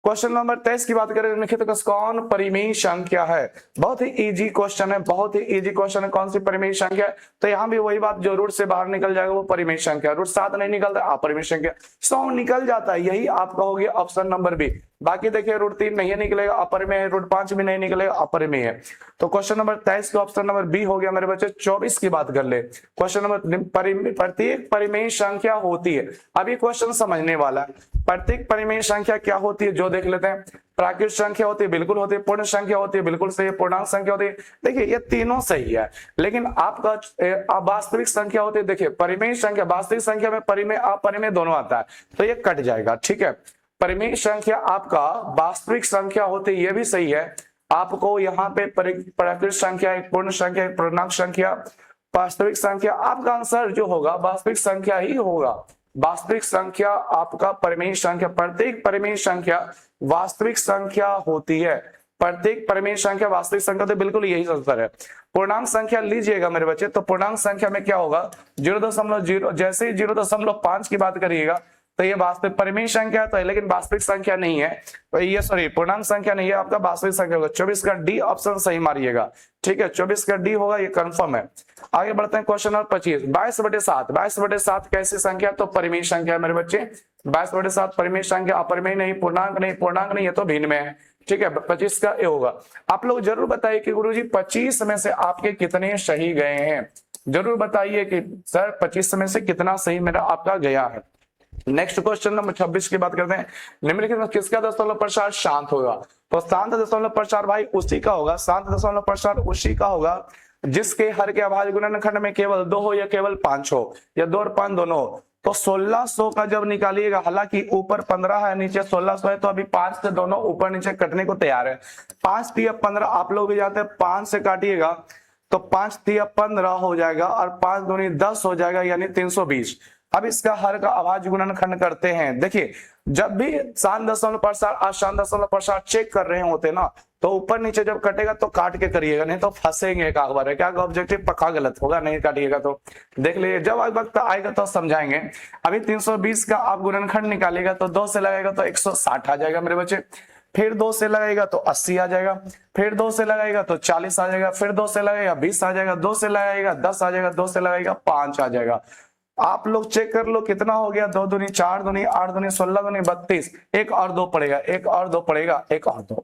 क्वेश्चन नंबर 23 की बात करें, निम्नलिखित में कौन परिमेय संख्या है? बहुत ही इजी क्वेश्चन है, बहुत ही इजी क्वेश्चन है। कौन सी परिमेय संख्या है? तो यहाँ भी वही बात, जो रूट से बाहर निकल जाएगा वो परिमेय संख्या। √7 नहीं निकलता, अपरिमेय संख्या। 100 निकल जाता है, यही आपका हो गया ऑप्शन नंबर बी। बाकी देखिए √3 नहीं निकलेगा, अपरिमेय है, √5 भी नहीं निकलेगा, अपरिमेय है। तो क्वेश्चन नंबर 23 का ऑप्शन नंबर बी हो गया मेरे बच्चे। 24 की बात कर ले, क्वेश्चन नंबर प्रत्येक परिमेय संख्या होती है। अब ये क्वेश्चन समझने वाला है, प्रत्येक परिमेय संख्या क्या होती है जो देख लेते हैं। प्राकृत संख्या होती है, बिल्कुल होती है। पूर्ण संख्या होती है, बिल्कुल सही है। पूर्णांक संख्या होती है, देखिए ये तीनों सही है। लेकिन आपका वास्तविक संख्या होती है, देखिए परिमेय संख्या, वास्तविक संख्या में परिमेय अपरिमेय दोनों आता है, तो ये कट जाएगा, ठीक है। परिमेय संख्या आपका वास्तविक संख्या होती है, ये भी सही है। आपको यहाँ पे प्राकृत संख्या, एक पूर्ण संख्या, एक पूर्णांक संख्या, वास्तविक संख्या, आपका आंसर जो होगा वास्तविक संख्या ही होगा। वास्तविक संख्या आपका परिमेय संख्या, प्रत्येक परिमेय संख्या वास्तविक संख्या होती है। प्रत्येक परिमेय संख्या वास्तविक संख्या, तो बिल्कुल यही आंसर है। पूर्णांक संख्या लीजिएगा मेरे बच्चे, तो पूर्णांक संख्या में क्या होगा, 0.0, जैसे ही 0.5 की बात करिएगा तो ये वास्तविक परिमेय संख्या तो है, लेकिन वास्तविक संख्या नहीं है, तो ये सॉरी पूर्णांक संख्या नहीं है, आपका वास्तविक संख्या होगा। 24 का डी ऑप्शन सही मारिएगा, ठीक है, 24 का डी होगा, ये कंफर्म है। आगे बढ़ते हैं क्वेश्चन नंबर 25। 22/7, 22/7 कैसी संख्या? तो परिमेय संख्या है मेरे बच्चे। 22/7 परिमेय संख्या, अपरिमेय नहीं, पूर्णांक नहीं, पूर्णांक नहीं, ये तो भिन्न में है, ठीक है। 25 का ए होगा। आप लोग जरूर बताइए कि गुरुजी 25 में से आपके कितने सही गए हैं, जरूर बताइए कि सर 25 में से कितना सही मेरा आपका गया है। नेक्स्ट क्वेश्चन नंबर 26 की बात करते हैं। निम्नलिखित में किसका दशमलव प्रसार शांत होगा? तो शांत दशमलव प्रसार भाई उसी का होगा, शांत दशमलव प्रसार उसी का होगा जिसके हर के अभाज्य गुणनखंड में केवल 2 हो या केवल 5 हो, या 2 और 5 दोनों हो। तो 1600 का जब निकालिएगा, हालांकि ऊपर 15 है नीचे 1600 है, तो अभी 5 से दोनों ऊपर नीचे कटने को तैयार है। 5 3 15 आप लोग भी जाते हैं, 5 से काटिएगा तो 5 3 15 हो जाएगा, और 5 दूनी 10 हो जाएगा, यानी 320। अब इसका हर का अभाज्य गुणनखंड करते हैं। देखिए जब भी शांत दशमलव प्रसार अशांत दशमलव प्रसार चेक कर रहे होते ना, तो ऊपर नीचे जब कटेगा तो काट के करिएगा, नहीं तो फंसेंगे एक बार है। क्या ऑब्जेक्टिव पक्का गलत होगा, नहीं काटिएगा तो देख लीजिए, जब वक्त आएगा तो समझाएंगे। अभी 320 का आप गुणनखंड निकालेगा तो 2 से लगाएगा तो 160 आ जाएगा मेरे बच्चे, फिर 2 से लगाएगा तो 80 आ जाएगा, फिर 2 से लगाएगा तो 40 आ जाएगा, फिर 2 से लगाएगा 20 आ जाएगा, 2 से लगाएगा 10 आ जाएगा, 2 से लगाएगा 5 आ जाएगा। आप लोग चेक कर लो कितना हो गया, 2 दूनी 4 दूनी 8 दूनी 16 दूनी 32, एक और 2 पड़ेगा, एक और 2 पड़ेगा, एक और 2।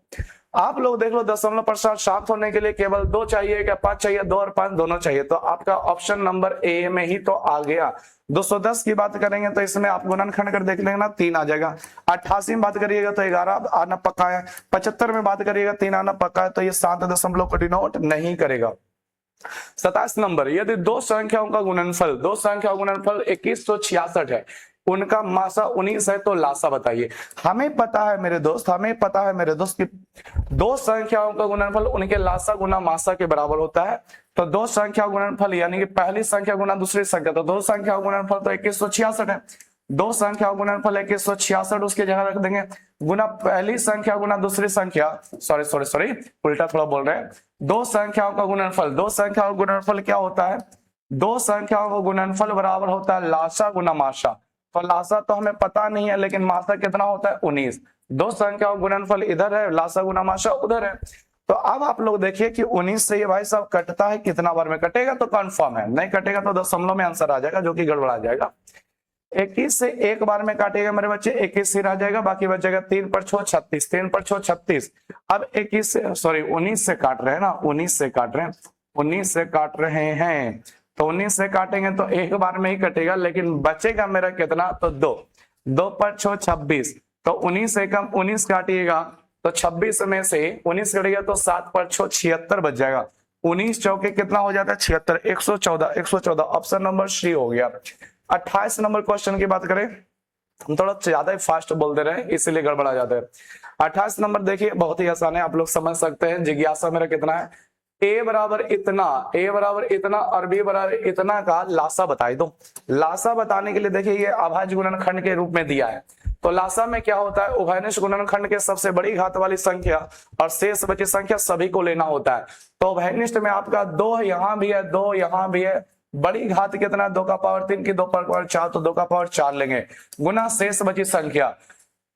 आप लोग देख लो दशमलव प्रसार शांत होने के लिए केवल 2 चाहिए क्या 5 चाहिए? 2 और 5 दोनों चाहिए, तो आपका ऑप्शन नंबर ए में ही तो आ गया। 210 की बात करेंगे तो इसमें आप गुणनखंड कर देख लेंगे ना, 3 आ जाएगा। 88 में बात करिएगा तो 11 आना पक्का है। 75 में बात करिएगा 3 आना पक्का है, तो ये 7 दशमलव को डिनोट नहीं करेगा। 27 नंबर, यदि 2 संख्याओं का गुणनफल 2166 है, उनका मासा 19 है, तो लासा बताइए। हमें पता है मेरे दोस्त, हमें पता है मेरे दोस्त कि 2 संख्याओं का गुणनफल उनके लासा गुना मासा के बराबर होता है। तो 2 संख्या गुणनफल यानी कि पहली संख्या गुना दूसरी संख्या, तो 2 संख्या गुणनफल तो 2166 है। 2 संख्या गुणनफल 2166 उसकी जगह रख देंगे, गुना पहली संख्या गुना दूसरी संख्या, सॉरी उल्टा थोड़ा बोल रहे हैं। 2 संख्याओं का गुणनफल, 2 संख्याओं का गुणनफल क्या होता है? 2 संख्याओं का गुणनफल बराबर होता है लासा गुना मासा। तो लासा तो हमें पता नहीं है, लेकिन मासा कितना होता है? 19। 2 संख्याओं का गुणनफल इधर है, लासा गुना मासा उधर है। तो अब आप लोग देखिए कि 19 से ये भाई साहब कटता है, कितना बार में कटेगा तो कंफर्म है, नहीं कटेगा तो दशमलव में आंसर आ जाएगा, जो कि गड़बड़ा जाएगा। 21 से एक बार में काटेगा मेरे बच्चे, 21 सिर आ जाएगा, बाकी बचेगा 3 पर 6 36, 3 पर 6 36। अब 21 से 19 से काट रहे हैं ना, 19 से काट रहे हैं, 19 से काट रहे हैं, तो 19 से काटेंगे तो एक बार में ही कटेगा, लेकिन बचेगा मेरा कितना? तो 2 पर 6 26, तो 19 से कम 19 काटिएगा तो 26 में से 19 कटेगा तो 7 पर 6 76 बच जाएगा। 19 चौके कितना हो जाता है? 76, 114 ऑप्शन नंबर सी हो गया। 28 नंबर क्वेश्चन की बात करें, हम थोड़ा ज्यादा ही फास्ट बोल दे रहे हैं इसीलिए गड़बड़ा जाते हैं। 28 नंबर देखिए बहुत ही आसान है, आप लोग समझ सकते हैं। जिज्ञासा मेरा कितना है, ए बराबर इतना और बी बराबर इतना का लासा बताई दो। लासा बताने के लिए देखिए ये अभाज्य गुणनखंड के रूप में दिया है, तो लासा में क्या होता है, उभयनिष्ठ गुणनखंड के सबसे बड़ी घात वाली संख्या और शेष बची संख्या सभी को लेना होता है। तो उभयनिष्ठ में आपका 2 यहाँ भी है, 2 यहाँ भी है, बड़ी घात कितना, 2 का पावर 3 की 2 का पावर 4, तो 2 का पावर 4 लेंगे, गुना शेष बची संख्या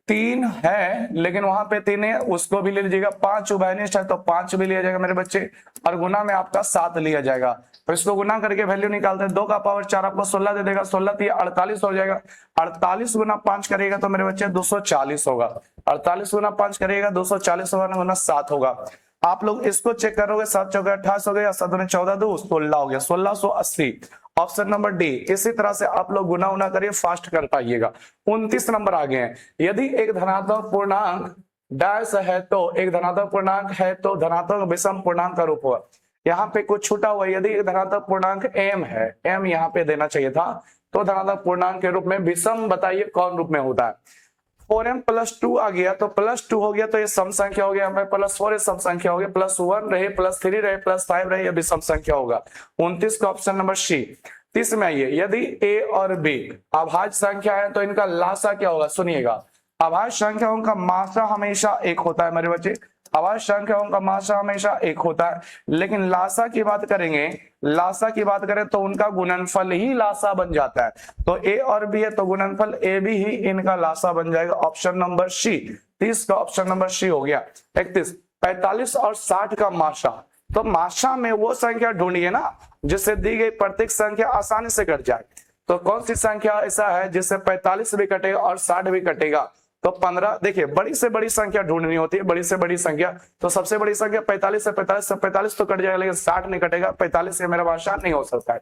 3 है लेकिन वहां पे 3 है उसको भी ले लीजिएगा, 5 उभयनिष्ठ है तो 5 भी लिया जाएगा मेरे बच्चे, और गुना में आपका 7 लिया जाएगा। तो इसको गुना करके वैल्यू निकालते हैं, 2 का पावर 4 आपको 16 दे देगा, 16 तो 48 हो जाएगा, 48 गुना 5 करेगा तो मेरे बच्चे 240 होगा, 48 गुना 5 करेगा 240 होगा, गुना 7 होगा। आप लोग इसको चेक करोगे, 7 चौके 28 हो गया, 7 दूनी 14 2 16 हो गया, 1680 ऑप्शन नंबर डी। इसी तरह से आप लोग गुना उना करिए, फास्ट कर पाइएगा। 29 नंबर आगे हैं, यदि एक धनात्मक पूर्णांक डैश है तो एक धनात्मक पूर्णांक है तो धनात्मक विषम पूर्णांक का रूप होगा। यहाँ पे कुछ छूटा हुआ, यदि एक धनात्मक पूर्णांक m है, m यहाँ पे देना चाहिए था, तो धनात्मक पूर्णांक के रूप में विषम बताइए कौन रूप में होता है। 4m + 2 आ गया तो +2 हो गया तो ये सम संख्या हो गया, हमें +4 सम संख्या हो गया, +1 रहे, +3 रहे, +5 रहे, ये भी सम संख्या होगा। 29 का ऑप्शन नंबर सी। 30 में आइए, यदि a और b अभाज्य संख्या है तो इनका लासा क्या होगा, सुनिएगा। अभाज्य संख्याओं का मासा हमेशा 1 होता है मेरे बच्चे, अभाज्य संख्याओं का मासा हमेशा 1 होता है, लेकिन लासा की बात करेंगे, लासा की बात करें तो उनका गुणनफल ही लासा बन जाता है। तो a और b है तो गुणनफल a b ही इनका लासा बन जाएगा, ऑप्शन नंबर सी। 30 का ऑप्शन नंबर सी हो गया। 31 45 और 60 का मासा, तो मासा में वो संख्या ढूंढिए ना जिससे दी गई प्रत्येक संख्या आसानी से कट जाए। तो कौन सी संख्या ऐसा है जिससे 45 भी कटेगा और 60 भी कटेगा, तो 15। देखिए बड़ी से बड़ी संख्या ढूंढनी होती है, बड़ी से बड़ी संख्या, तो सबसे बड़ी संख्या 45 से 45 से 45 तो कट जाएगा, लेकिन 60 नहीं कटेगा, 45 से मेरा भाषा नहीं हो सकता है।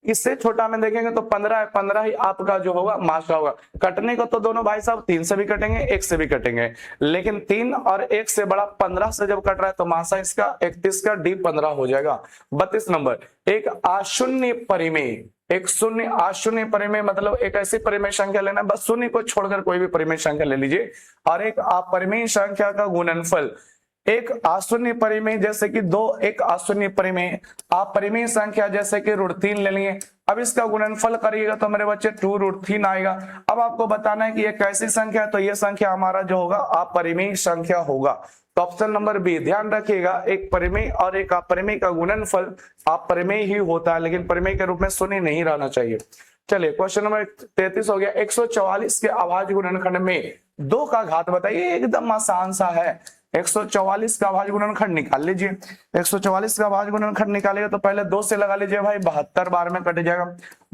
इससे छोटा में देखेंगे तो 15 है, 15 ही आपका जो होगा मासा होगा। कटने को तो दोनों भाई साहब 3 से भी कटेंगे, 1 से भी कटेंगे, लेकिन 3 और 1 से बड़ा 15 से जब कट रहा है तो मासा इसका 31 का डी 15 हो जाएगा। 32 नंबर, एक अशून्य परिमेय, एक शून्य अशून्य परिमेय मतलब एक ऐसी परिमेय संख्या लेना, बस शून्य को छोड़कर कोई भी परिमेय संख्या ले लीजिए, और एक अपरिमेय संख्या का गुणनफल। एक अशून्य परिमेय जैसे कि 2, एक अशून्य परिमेय, अपरिमेय संख्या जैसे कि √3 ले लिए, अब इसका गुणनफल करिएगा तो मेरे बच्चे 2√3 आएगा। अब आपको बताना है कि ये कैसी संख्या है, तो ये संख्या हमारा जो होगा अपरिमेय संख्या होगा। तो ऑप्शन नंबर बी, ध्यान रखिएगा, एक परिमेय और एक अपरिमेय का गुणनफल अपरिमेय ही होता है, लेकिन परिमेय के रूप में शून्य नहीं रहना चाहिए। चलिए क्वेश्चन नंबर 33 हो गया, 144 के अभाज्य गुणनखंड में 2 का घात बताइए, एकदम आसान सा है। 144 का अभाज्य गुणनखंड निकाल लीजिए, 144 का अभाज्य गुणनखंड निकालेगा तो पहले 2 से लगा लीजिए भाई, 72 बार में कट जाएगा।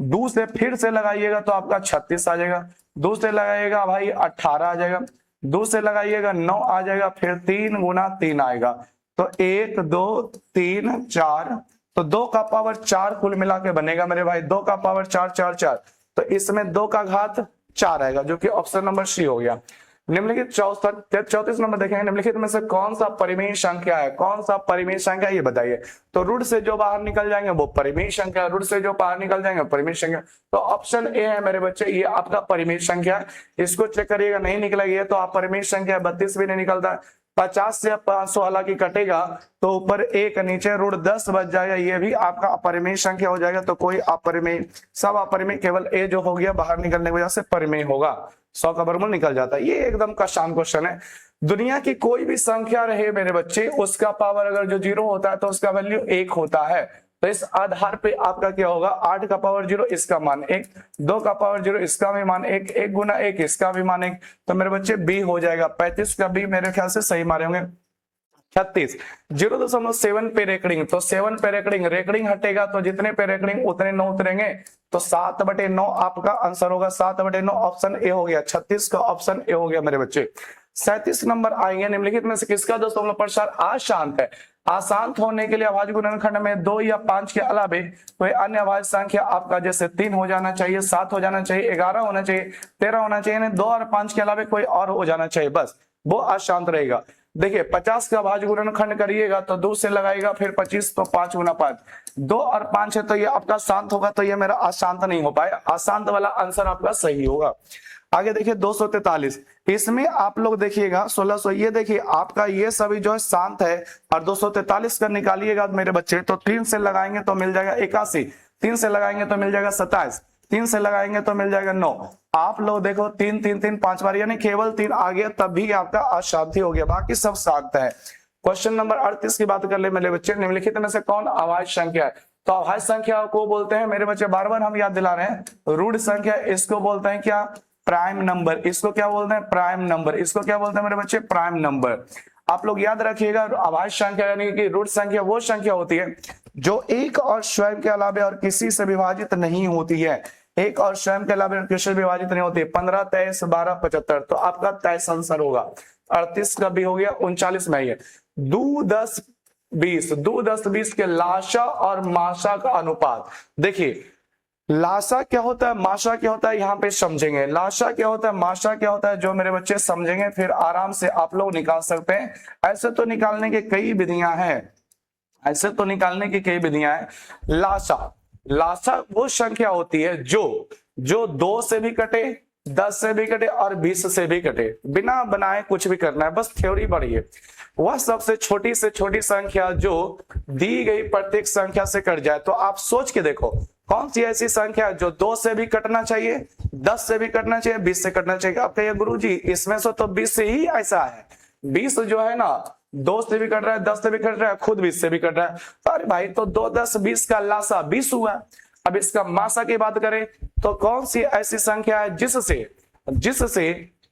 2 से फिर से लगाइएगा तो आपका 36 आ जाएगा, 2 से लगाइएगा भाई 18 आ जाएगा, 2 से लगाइएगा 9 आ जाएगा, फिर 3 गुना 3 आएगा, तो 1 2 3 4, तो 2 का पावर 4 कुल मिला के बनेगा मेरे भाई, 2 का पावर 4 4 4, तो इसमें 2 का घात 4 आएगा, जो कि ऑप्शन नंबर सी हो गया। निम्नलिखित 34 नंबर देखेंगे, निम्नलिखित में से कौन सा परिमेय संख्या है, कौन सा परिमेय संख्या ये बताइए। तो रूट से जो बाहर निकल जाएंगे वो परिमेय संख्या, रूट से जो बाहर निकल जाएंगे परिमेय संख्या, तो ऑप्शन ए है मेरे बच्चे, ये आपका परिमेय संख्या है। इसको चेक करिएगा, नहीं निकलेगी तो आप परिमेय संख्या 32 भी नहीं निकलता है। 50 से 500 हालांकि कटेगा तो ऊपर 1 नीचे √10 बच जाएगा, ये भी आपका अपरिमेय संख्या हो जाएगा। तो कोई अपरिमेय, सब अपरिमेय, केवल ए जो हो गया बाहर निकलने की वजह से परिमेय होगा, 100 का वर्गमूल निकल जाता है। ये एकदम का आसान क्वेश्चन है। दुनिया की कोई भी संख्या रहे मेरे बच्चे, उसका पावर अगर जो 0 होता है तो उसका वैल्यू 1 होता है। तो इस आधार पे आपका क्या होगा, 8 का पावर 0 इसका मान 1, 2 का पावर 0 इसका भी मान 1, 1 गुना 1 इसका भी मान 1, तो मेरे बच्चे बी हो जाएगा। 35 का बी मेरे ख्याल से सही मारे होंगे। 36 0.7 पे रेकडिंग, तो 7 पे रेकडिंग, रेकडिंग हटेगा तो जितने पे रेकडिंग उतने 9 उतरेंगे, तो 7/9 आपका आंसर होगा। 7/9 ऑप्शन ए हो गया। 36 का ऑप्शन ए हो गया मेरे बच्चे। 37 नंबर आएंगे, निम्नलिखित में से किसका दशमलव प्रसार अशांत है। अशांत होने के लिए अभाज्य गुणनखंड में 2 या 5 के अलावे कोई अन्य अभाज्य संख्या आपका जैसे 3 हो जाना चाहिए, 7 हो जाना चाहिए, 11 होना चाहिए, 13 होना चाहिए, 2 और 5 के अलावे कोई और हो जाना चाहिए, बस वो अशांत रहेगा। देखिए 50 का अभाज्य गुणनखंड करिएगा तो 2 से लगाएगा, फिर 25 तो 5 गुना 5, 2 और 5 है तो ये आपका शांत होगा, तो ये मेरा अशांत नहीं हो पाएगा, अशांत वाला आंसर आपका सही होगा। आगे देखिए 243, इसमें आप लोग देखिएगा 1600, ये देखिए आपका ये सभी जो है शांत है, और 243 का निकालिएगा मेरे बच्चे तो 3 से लगाएंगे तो मिल जाएगा 81, 3 से लगाएंगे तो मिल जाएगा 27, 3 से लगाएंगे तो मिल जाएगा 9। आप लोग देखो 3 3 3 5 बार, यानी केवल 3 आ गया तब भी आपका अशांति हो गया, बाकी सब शांत है। क्वेश्चन नंबर 38 की बात कर ले मेरे बच्चे, निम्नलिखित में से कौन अभाज्य संख्या है? तो अभाज्य संख्या को बोलते हैं मेरे बच्चे, बार बार हम याद दिला रहे हैं, रूढ़ संख्या। इसको बोलते हैं क्या? Prime number. इसको क्या बोलते हैं? Prime number. इसको क्या बोलते हैं मेरे बच्चे? Prime number. आप लोग याद रखिएगा, अभाज्य संख्या यानी कि रूढ़ संख्या वो संख्या होती है जो एक और स्वयं के अलावे और किसी से विभाजित नहीं होती है। एक और स्वयं के अलावे और किसी से विभाजित नहीं होती है। 15, 23, 12, 75, तो आपका 23 आंसर होगा। 38 का भी हो गया। 39 में है 2, 10, 20। 2, 10, 20 के लाशा और माशा का अनुपात। देखिए लाशा क्या होता है, माशा क्या होता है, यहाँ पे समझेंगे। लाशा क्या होता है, माशा क्या होता है, जो मेरे बच्चे समझेंगे फिर आराम से आप लोग निकाल सकते हैं। ऐसे तो निकालने की कई विधियां हैं, ऐसे तो निकालने की कई विधियां हैं। लाशा, लाशा वो संख्या होती है जो 2 से भी कटे, 10 से भी कटे और 20 से भी कटे, बिना बनाए कुछ भी करना है, बस थ्योरी पढ़िए। वह सबसे छोटी से छोटी संख्या जो दी गई प्रत्येक संख्या से कट जाए। तो आप सोच के देखो कौन सी ऐसी संख्या है जो 2 से भी कटना चाहिए, 10 से भी कटना चाहिए, 20 से कटना चाहिए। आप कहिए गुरुजी इसमें से तो 20 से ही ऐसा है, 20 जो है ना 2 से भी कट रहा है, 10 से भी कट रहा है, खुद 20 से भी कट रहा है। तो अरे भाई तो 2, 10, 20 का लासा 20 हुआ। अब इसका मासा की बात करें तो कौन सी ऐसी संख्या है जिससे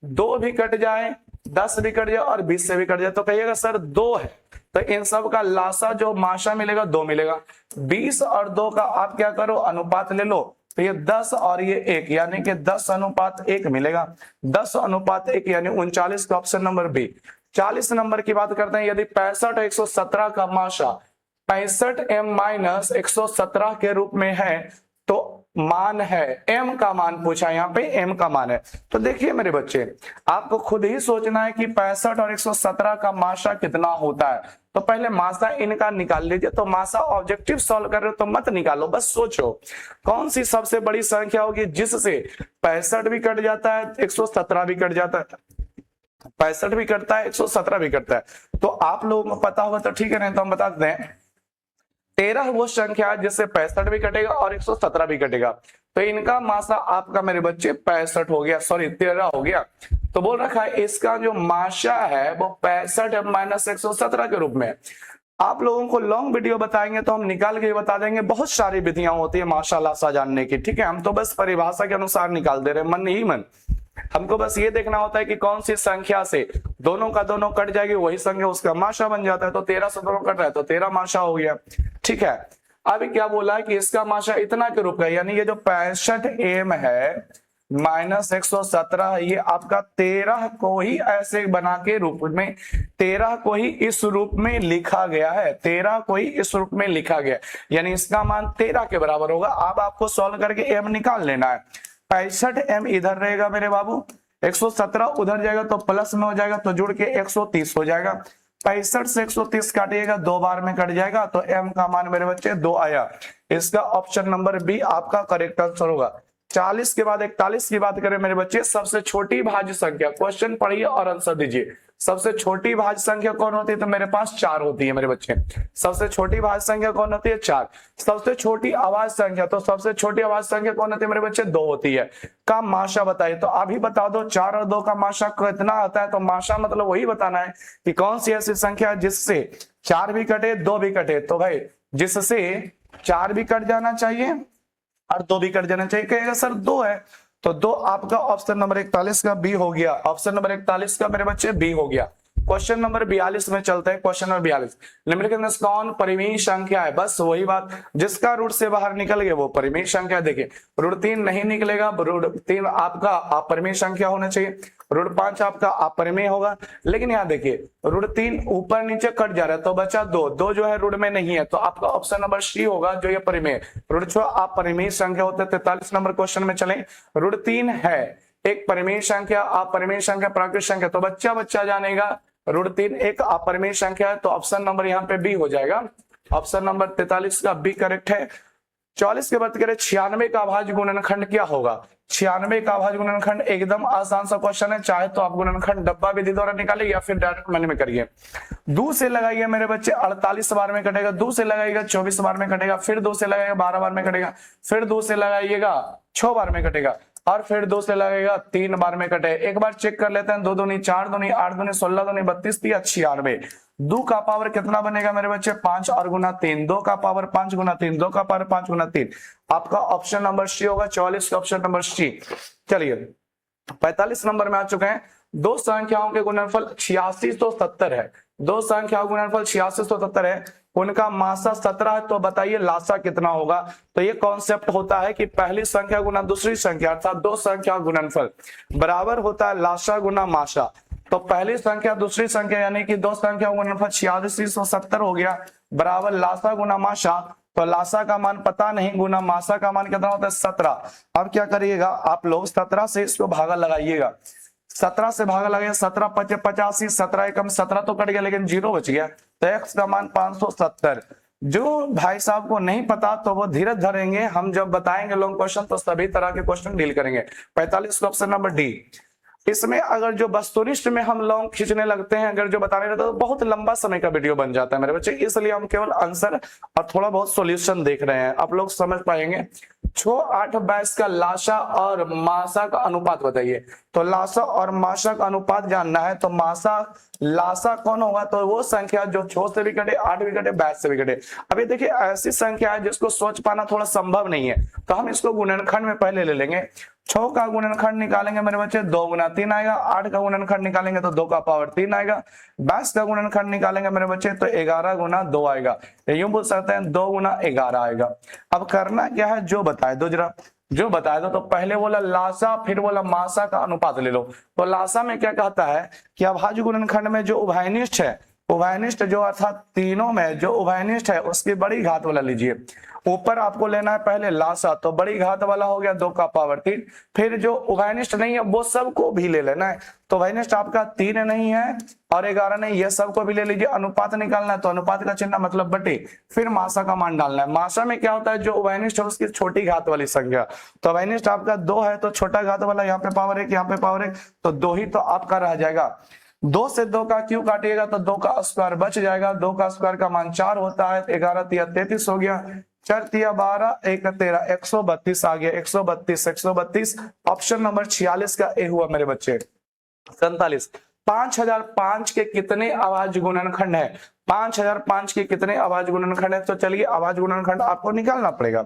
2 भी कट जाए, 10 भी कट जाए और 20 से भी कट जाए? तो कहिएगा सर 2 है, तो इन सब का लासा जो माशा मिलेगा 2 मिलेगा। 20 और 2 का आप क्या करो, अनुपात ले लो, तो ये 10 और ये 1 यानी कि 10:1 मिलेगा। 10:1 यानी 39 का ऑप्शन नंबर बी। 40 नंबर की बात करते हैं, यदि 65 और 117 का माशा 65m-117 के रूप में है तो मान है, m का मान पूछा, यहाँ पे m का मान है। तो देखिए मेरे बच्चे आपको खुद ही सोचना है कि 65 और 117 का माशा कितना होता है। तो पहले मासा इनका निकाल लीजिए। तो मासा ऑब्जेक्टिव सॉल्व कर रहे हो तो मत निकालो, बस सोचो कौन सी सबसे बड़ी संख्या होगी जिससे 65 भी कट जाता है, 117 भी कट जाता है, 65 भी कटता है, 117 भी कटता है। तो आप लोगों को पता होगा तो ठीक है, नहीं तो हम बता देते हैं। 13 वो संख्या है जिससे 65 भी कटेगा और 117 भी कटेगा। तो इनका मासा आपका मेरे बच्चे 65 हो गया, सॉरी 13 हो गया। तो बोल रखा है इसका जो माशा है वो 65m-117 के रूप में। आप लोगों को लॉन्ग वीडियो बताएंगे तो हम निकाल के बता देंगे, बहुत सारी विधियां होती है माशा लाशा जानने की, ठीक है। हम तो बस परिभाषा के अनुसार निकाल दे रहे हैं, मन ही मन। हमको बस ये देखना होता है कि कौन सी संख्या से दोनों का दोनों कट जाएगी, वही संख्या उसका माशा बन जाता है। तो 13 से दोनों कट रहा है तो 13 माशा हो गया, ठीक है। अभी क्या बोला है कि इसका माशा इतना के रूप का, यानी ये जो 65m है -117 है, ये आपका 13 को ही ऐसे बना के रूप में, 13 को ही इस रूप में लिखा गया है, 13 को ही इस रूप में लिखा गया, यानी इसका मान 13 के बराबर होगा। अब आपको सॉल्व करके m निकाल लेना है। 65m इधर रहेगा मेरे बाबू, 117 उधर जाएगा तो प्लस में हो जाएगा, तो जुड़ के 130 हो जाएगा। 65 से 130 काटिएगा, 2 बार में कट जाएगा, तो m का मान मेरे बच्चे 2 आया। इसका ऑप्शन नंबर बी आपका करेक्ट आंसर होगा। 40 के बाद 41 की बात करें मेरे बच्चे, सबसे छोटी भाज्य संख्या, क्वेश्चन पढ़िए और आंसर दीजिए। सबसे छोटी भाज्य संख्या कौन होती है? तो मेरे पास 4 होती है मेरे बच्चे। सबसे छोटी भाज्य संख्या कौन होती है? 4। सबसे छोटी अभाज्य संख्या, तो सबसे छोटी अभाज्य संख्या कौन होती है मेरे बच्चे? 2 होती है। का माशा बताइए, तो अभी बता दो 4 और 2 का माशा कितना आता है। तो माशा मतलब वही बताना है कि कौन सी ऐसी संख्या जिससे 4 भी कटे 2 भी कटे। तो भाई जिससे 4 भी कट जाना चाहिए और 2 भी कट जाना चाहिए, कहेगा सर 2 है, तो 2 आपका ऑप्शन नंबर 41 का बी हो गया। ऑप्शन नंबर 41 का मेरे बच्चे बी हो गया। क्वेश्चन नंबर 42 में चलते हैं। क्वेश्चन नंबर 42, निम्नलिखित में कौन परिमेय संख्या है? बस वही बात, जिसका रूट से बाहर निकल गया वो परिमेय संख्या। देखिए रूट 3 नहीं निकलेगा, रूट 3 आपका अपरिमेय संख्या होना चाहिए, रूट 5 आपका अपरिमेय होगा। लेकिन यहाँ देखिए रूट 3 ऊपर नीचे कट जा रहा है तो बचा 2, 2 जो है रूट में नहीं है, तो आपका ऑप्शन नंबर सी होगा जो ये परिमेय। रूट 6 अपरिमेय संख्या होता है। 43 नंबर क्वेश्चन में चले, रूट 3 है एक परिमेय संख्या, अपरिमेय संख्या, प्राकृत संख्या, तो बच्चा जानेगा रूट 3 एक अपरिमेय संख्या है, तो ऑप्शन नंबर यहाँ पे बी हो जाएगा। ऑप्शन नंबर 43 का बी करेक्ट है। 44 के बाद करें 96 का अभाज्य गुणनखंड क्या होगा? 96 का अभाज्य गुणनखंड एकदम आसान सा क्वेश्चन है, चाहे तो आप गुणनखंड डब्बा विधि द्वारा निकालिए या फिर डायरेक्ट मैन्युअल में करिए। 2 से लगाइए मेरे बच्चे 48 बार में कटेगा, 2 से लगाइएगा 24 बार में कटेगा, फिर 2 से लगाइएगा 12 बार में कटेगा, फिर 2 से लगाइएगा 6 बार में कटेगा, और फिर 2 से लगेगा 3 बार में कटे। एक बार चेक कर लेते हैं, 2 दूनी 4 दूनी 8 दूनी 16 दूनी 32 3 96। 2 का पावर कितना बनेगा मेरे बच्चे 5 और गुना 3, 2 का पावर 5 गुना 3, 2 का पावर 5 गुना 3। आपका ऑप्शन नंबर सी होगा 44 का ऑप्शन नंबर सी। चलिए 45 नंबर में आ चुके हैं। दो संख्याओं के गुणनफल 8670 है, दो संख्याओं का गुणनफल 8670 है, उनका मासा 17 है, तो बताइए लासा कितना होगा। तो ये कॉन्सेप्ट होता है कि पहली संख्या गुना दूसरी संख्या अर्थात दो संख्या गुणनफल बराबर होता है लासा गुना मासा। तो पहली संख्या दूसरी संख्या यानी कि दो संख्या गुणनफल 8670 हो गया बराबर लासा गुना मासा। तो लासा का मान पता नहीं, गुना मासा का मान कितना होता है 17। अब क्या करिएगा आप लोग 17 से इसको भागा लगाइएगा, 17 से भागा लगाइए, 17 पचे 85, 17 एकम 17 तो कट गया लेकिन 0 बच गया, तो x का मान 570। जो भाई साहब को नहीं पता तो वो धीरज धरेंगे, हम जब बताएंगे लॉन्ग क्वेश्चन तो सभी तरह के क्वेश्चन डील करेंगे। 45 का ऑप्शन नंबर डी। इसमें अगर जो वस्तुनिष्ठ में हम लॉन्ग खींचने लगते हैं, अगर जो बताने लगते हैं तो बहुत लंबा समय का वीडियो बन जाता है मेरे बच्चे, इसलिए हम केवल आंसर और थोड़ा बहुत सॉल्यूशन देख रहे हैं, आप लोग समझ पाएंगे। 6, 8, 22 का लासा और मासा का अनुपात बताइए। तो लासा और मासा का अनुपात जानना है, तो मासा लासा कौन होगा, तो वो संख्या जो 6 से भी कटे, 8 भी कटे, 22 से भी कटे। अभी देखिए ऐसी संख्या है जिसको सोच पाना थोड़ा संभव नहीं है, तो हम इसको गुणनखंड में पहले ले लेंगे। 6 का गुणनखंड निकालेंगे मेरे बच्चे 2 गुना 3 आएगा, 8 का गुणनखंड निकालेंगे तो 2 का पावर 3 आएगा, 22 का गुणनखंड निकालेंगे मेरे बच्चे तो 11 गुना 2 आएगा। यूं बोल सकते हैं 2 गुना 11 आएगा। अब करना क्या है जो बताए दो जरा, जो बताए दो। तो पहले बोला लासा फिर बोला मासा का अनुपात ले लो। तो लासा में क्या कहता है कि अभाज्य गुणनखंड में जो उभयनिष्ठ है, उभयनिष्ठ जो अर्थात तीनों में जो उभयनिष्ठ है उसकी बड़ी घात वाला लीजिए। ऊपर आपको लेना है पहले लासा, तो बड़ी घात वाला हो गया 2 का पावर 3। फिर जो उभयनिष्ठ नहीं है वो सबको भी ले लेना है। तो उभयनिष्ठ आपका 3 नहीं है और 11 नहीं, ये सबको भी ले लीजिए। अनुपात निकालना है तो अनुपात का चिन्ह मतलब बटे, फिर मासा का मान डालना है। मासा में क्या होता है जो उभयनिष्ठ है उसकी छोटी घात वाली संख्या। तो उभयनिष्ठ आपका 2 है तो छोटा घात वाला यहाँ पे पावर 1, यहाँ पे पावर 1, तो 2 ही तो आपका रह जाएगा। 2 से 2 का क्यों काटिएगा तो 2 का स्क्वायर बच जाएगा। 2 का स्क्वायर का मान 4 होता है, 11 तिया 33 हो गया, 4 तिया 12, 1 13, 132 आ गया, 132 132। ऑप्शन नंबर 46 का ए हुआ मेरे बच्चे। 47 5005 के कितने अभाज्य गुणनखंड है, 5005 के कितने अभाज्य गुणनखंड है। तो चलिए अभाज्य गुणनखंड आपको निकालना पड़ेगा।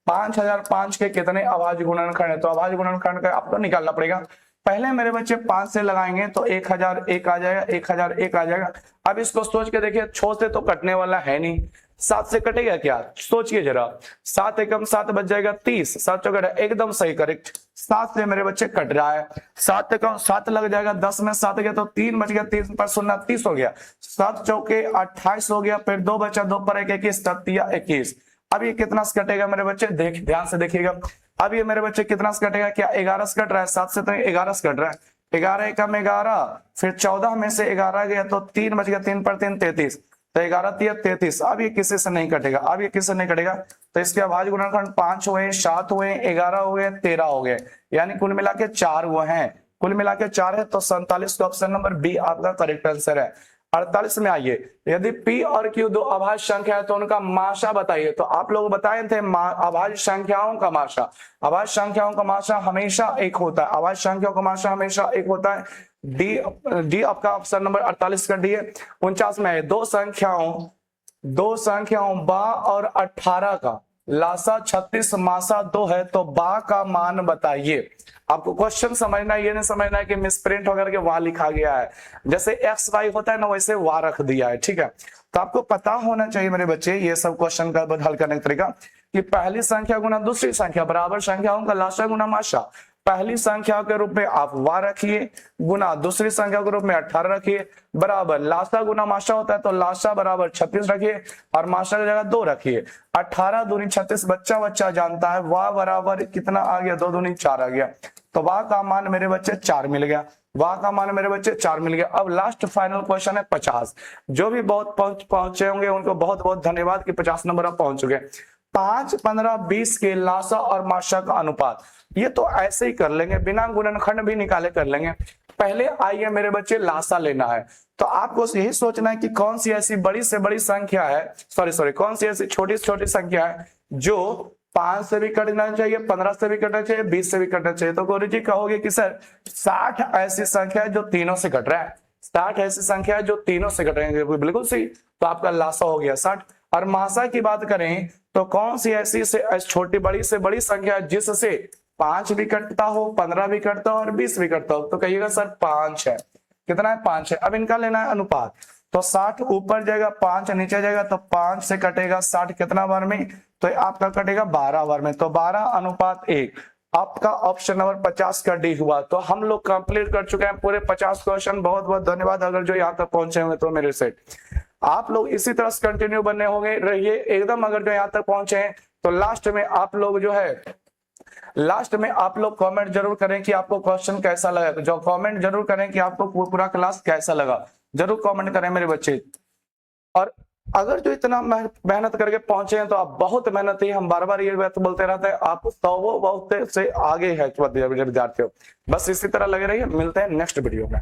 5005 के कितने अभाज्य गुणनखंड है, तो अभाज्य गुणनखंड का आपको निकालना पड़ेगा। पहले मेरे बच्चे 5 से लगाएंगे तो 1001 आ जाएगा, 1001 आ जाएगा। अब इसको सोच के देखिए 6 से तो कटने वाला है नहीं, 7 से कटेगा क्या, सोचिए जरा। 7 एकम 7 बच जाएगा 30, 7 चौका एकदम सही करेक्ट। 7 से मेरे बच्चे कट रहा है, 7 एकम 7 लग जाएगा, 10 में 7 गया तो 3 बच गया, 3 पर 0 30 हो गया, 7 चौके 28 हो गया, फिर 2 बचा, 2 पर 1 21, 21। अब ये कितना से कटेगा मेरे बच्चे, ध्यान से देखिएगा। अब ये मेरे बच्चे कितना से कटेगा, क्या 11 से कट रहा है, 7 से तो 11 से कट रहा है, 11 एकम 11, फिर 14 में से 11 गया तो 3 बच गया, 3 पर 3 33, तो 11 तिया 33। अब ये किसी से नहीं कटेगा, अब ये किसी से नहीं कटेगा, तो इसके अभाज्य गुणनखंड 5 हुए, 7 हुए, 11 हुए, 13 हो गए, यानी कुल मिला के 4 हुए हैं, कुल मिला के 4 है। तो 47 का ऑप्शन नंबर बी आपका करेक्ट आंसर है। 48 में आइए, यदि P और Q दो अभाज्य संख्या है तो उनका मासा बताइए। तो आप लोग बताए थे अभाज्य संख्याओं का मासा, अभाज्य संख्याओं का मासा हमेशा एक होता है, अभाज्य संख्याओं का मासा हमेशा एक होता है। डी आपका ऑप्शन नंबर 48 का डी है। 49 में है, दो संख्याओं बा और 18 का लासा 36 मासा 2 है, तो बा का मान बताइए। आपको क्वेश्चन समझना है, ये नहीं समझना है कि मिसप्रिंट होकर के वहां लिखा गया है, जैसे एक्स वाई होता है ना वैसे वहां रख दिया है, ठीक है। तो आपको पता होना चाहिए मेरे बच्चे ये सब क्वेश्चन का हल करने का तरीका कि पहली संख्या गुना दूसरी संख्या बराबर संख्याओं का लासा गुना मासा। पहली संख्या के रूप में आप वा रखिए, गुना दूसरी संख्या के रूप में 18 रखिए, बराबर लासा गुना मासा होता है तो लासा बराबर 36 रखिए और मासा की जगह 2 रखिए। 18 दूनी 36 बच्चा जानता है, वाह बराबर कितना आ गया, 2 दूनी 4 आ गया, तो वाह का मान मेरे बच्चे 4 मिल गया, वाह का मान मेरे बच्चे 4 मिल गया। अब लास्ट फाइनल क्वेश्चन है 50। जो भी बहुत पहुंचे होंगे उनको बहुत बहुत धन्यवाद कि 50 नंबर आप पहुंच चुके। 5, 15, 20 के लासा और माशा का अनुपात। ये तो ऐसे ही कर लेंगे, बिना गुणनखंड भी निकाले कर लेंगे। पहले आइए मेरे बच्चे लासा लेना है, तो आपको यही सोचना है कि कौन सी ऐसी बड़ी से बड़ी संख्या है, सॉरी कौन सी ऐसी छोटी से छोटी संख्या है जो 5 से भी कटना चाहिए, 15 से भी कटना चाहिए, 20 से भी कटना चाहिए। तो गौरी जी कहोगे कि सर 60 ऐसी संख्या है जो तीनों से कट रहा है, 60 ऐसी संख्या है जो तीनों से कट रही है। बिल्कुल सही, तो आपका लासा हो गया 60। और मासा की बात करें तो कौन सी ऐसी से छोटी बड़ी से बड़ी संख्या है जिससे 5 भी कटता हो, 15 भी कटता हो और 20 भी कटता हो? तो कहिएगा सर 5 है। कितना है? 5 है। अब इनका लेना है अनुपात, तो 60 ऊपर जाएगा, 5 नीचे जाएगा, तो 5 से कटेगा 60 कितना बार में? तो आपका कटेगा 12 बार में, तो 12:1। आपका ऑप्शन नंबर 50 का डी हुआ। तो हम लोग कंप्लीट कर चुके हैं पूरे 50 क्वेश्चन। बहुत बहुत धन्यवाद अगर जो यहाँ तक पहुंचे हुए तो मेरे से। आप लोग इसी तरह से कंटिन्यू बने होंगे रहिए एकदम। अगर जो यहाँ तक पहुंचे हैं तो लास्ट में आप लोग जो है कमेंट जरूर करें कि आपको क्वेश्चन कैसा लगा। तो जो कमेंट जरूर करें कि आपको पूरा क्लास कैसा लगा, जरूर कमेंट करें मेरे बच्चे। और अगर जो इतना मेहनत करके पहुंचे हैं तो आप बहुत मेहनती, हम बार बार ये बात बोलते रहते हैं, आप बहुत से आगे है विद्यार्थियों। बस इसी तरह लगे रहिए, मिलते हैं नेक्स्ट वीडियो में।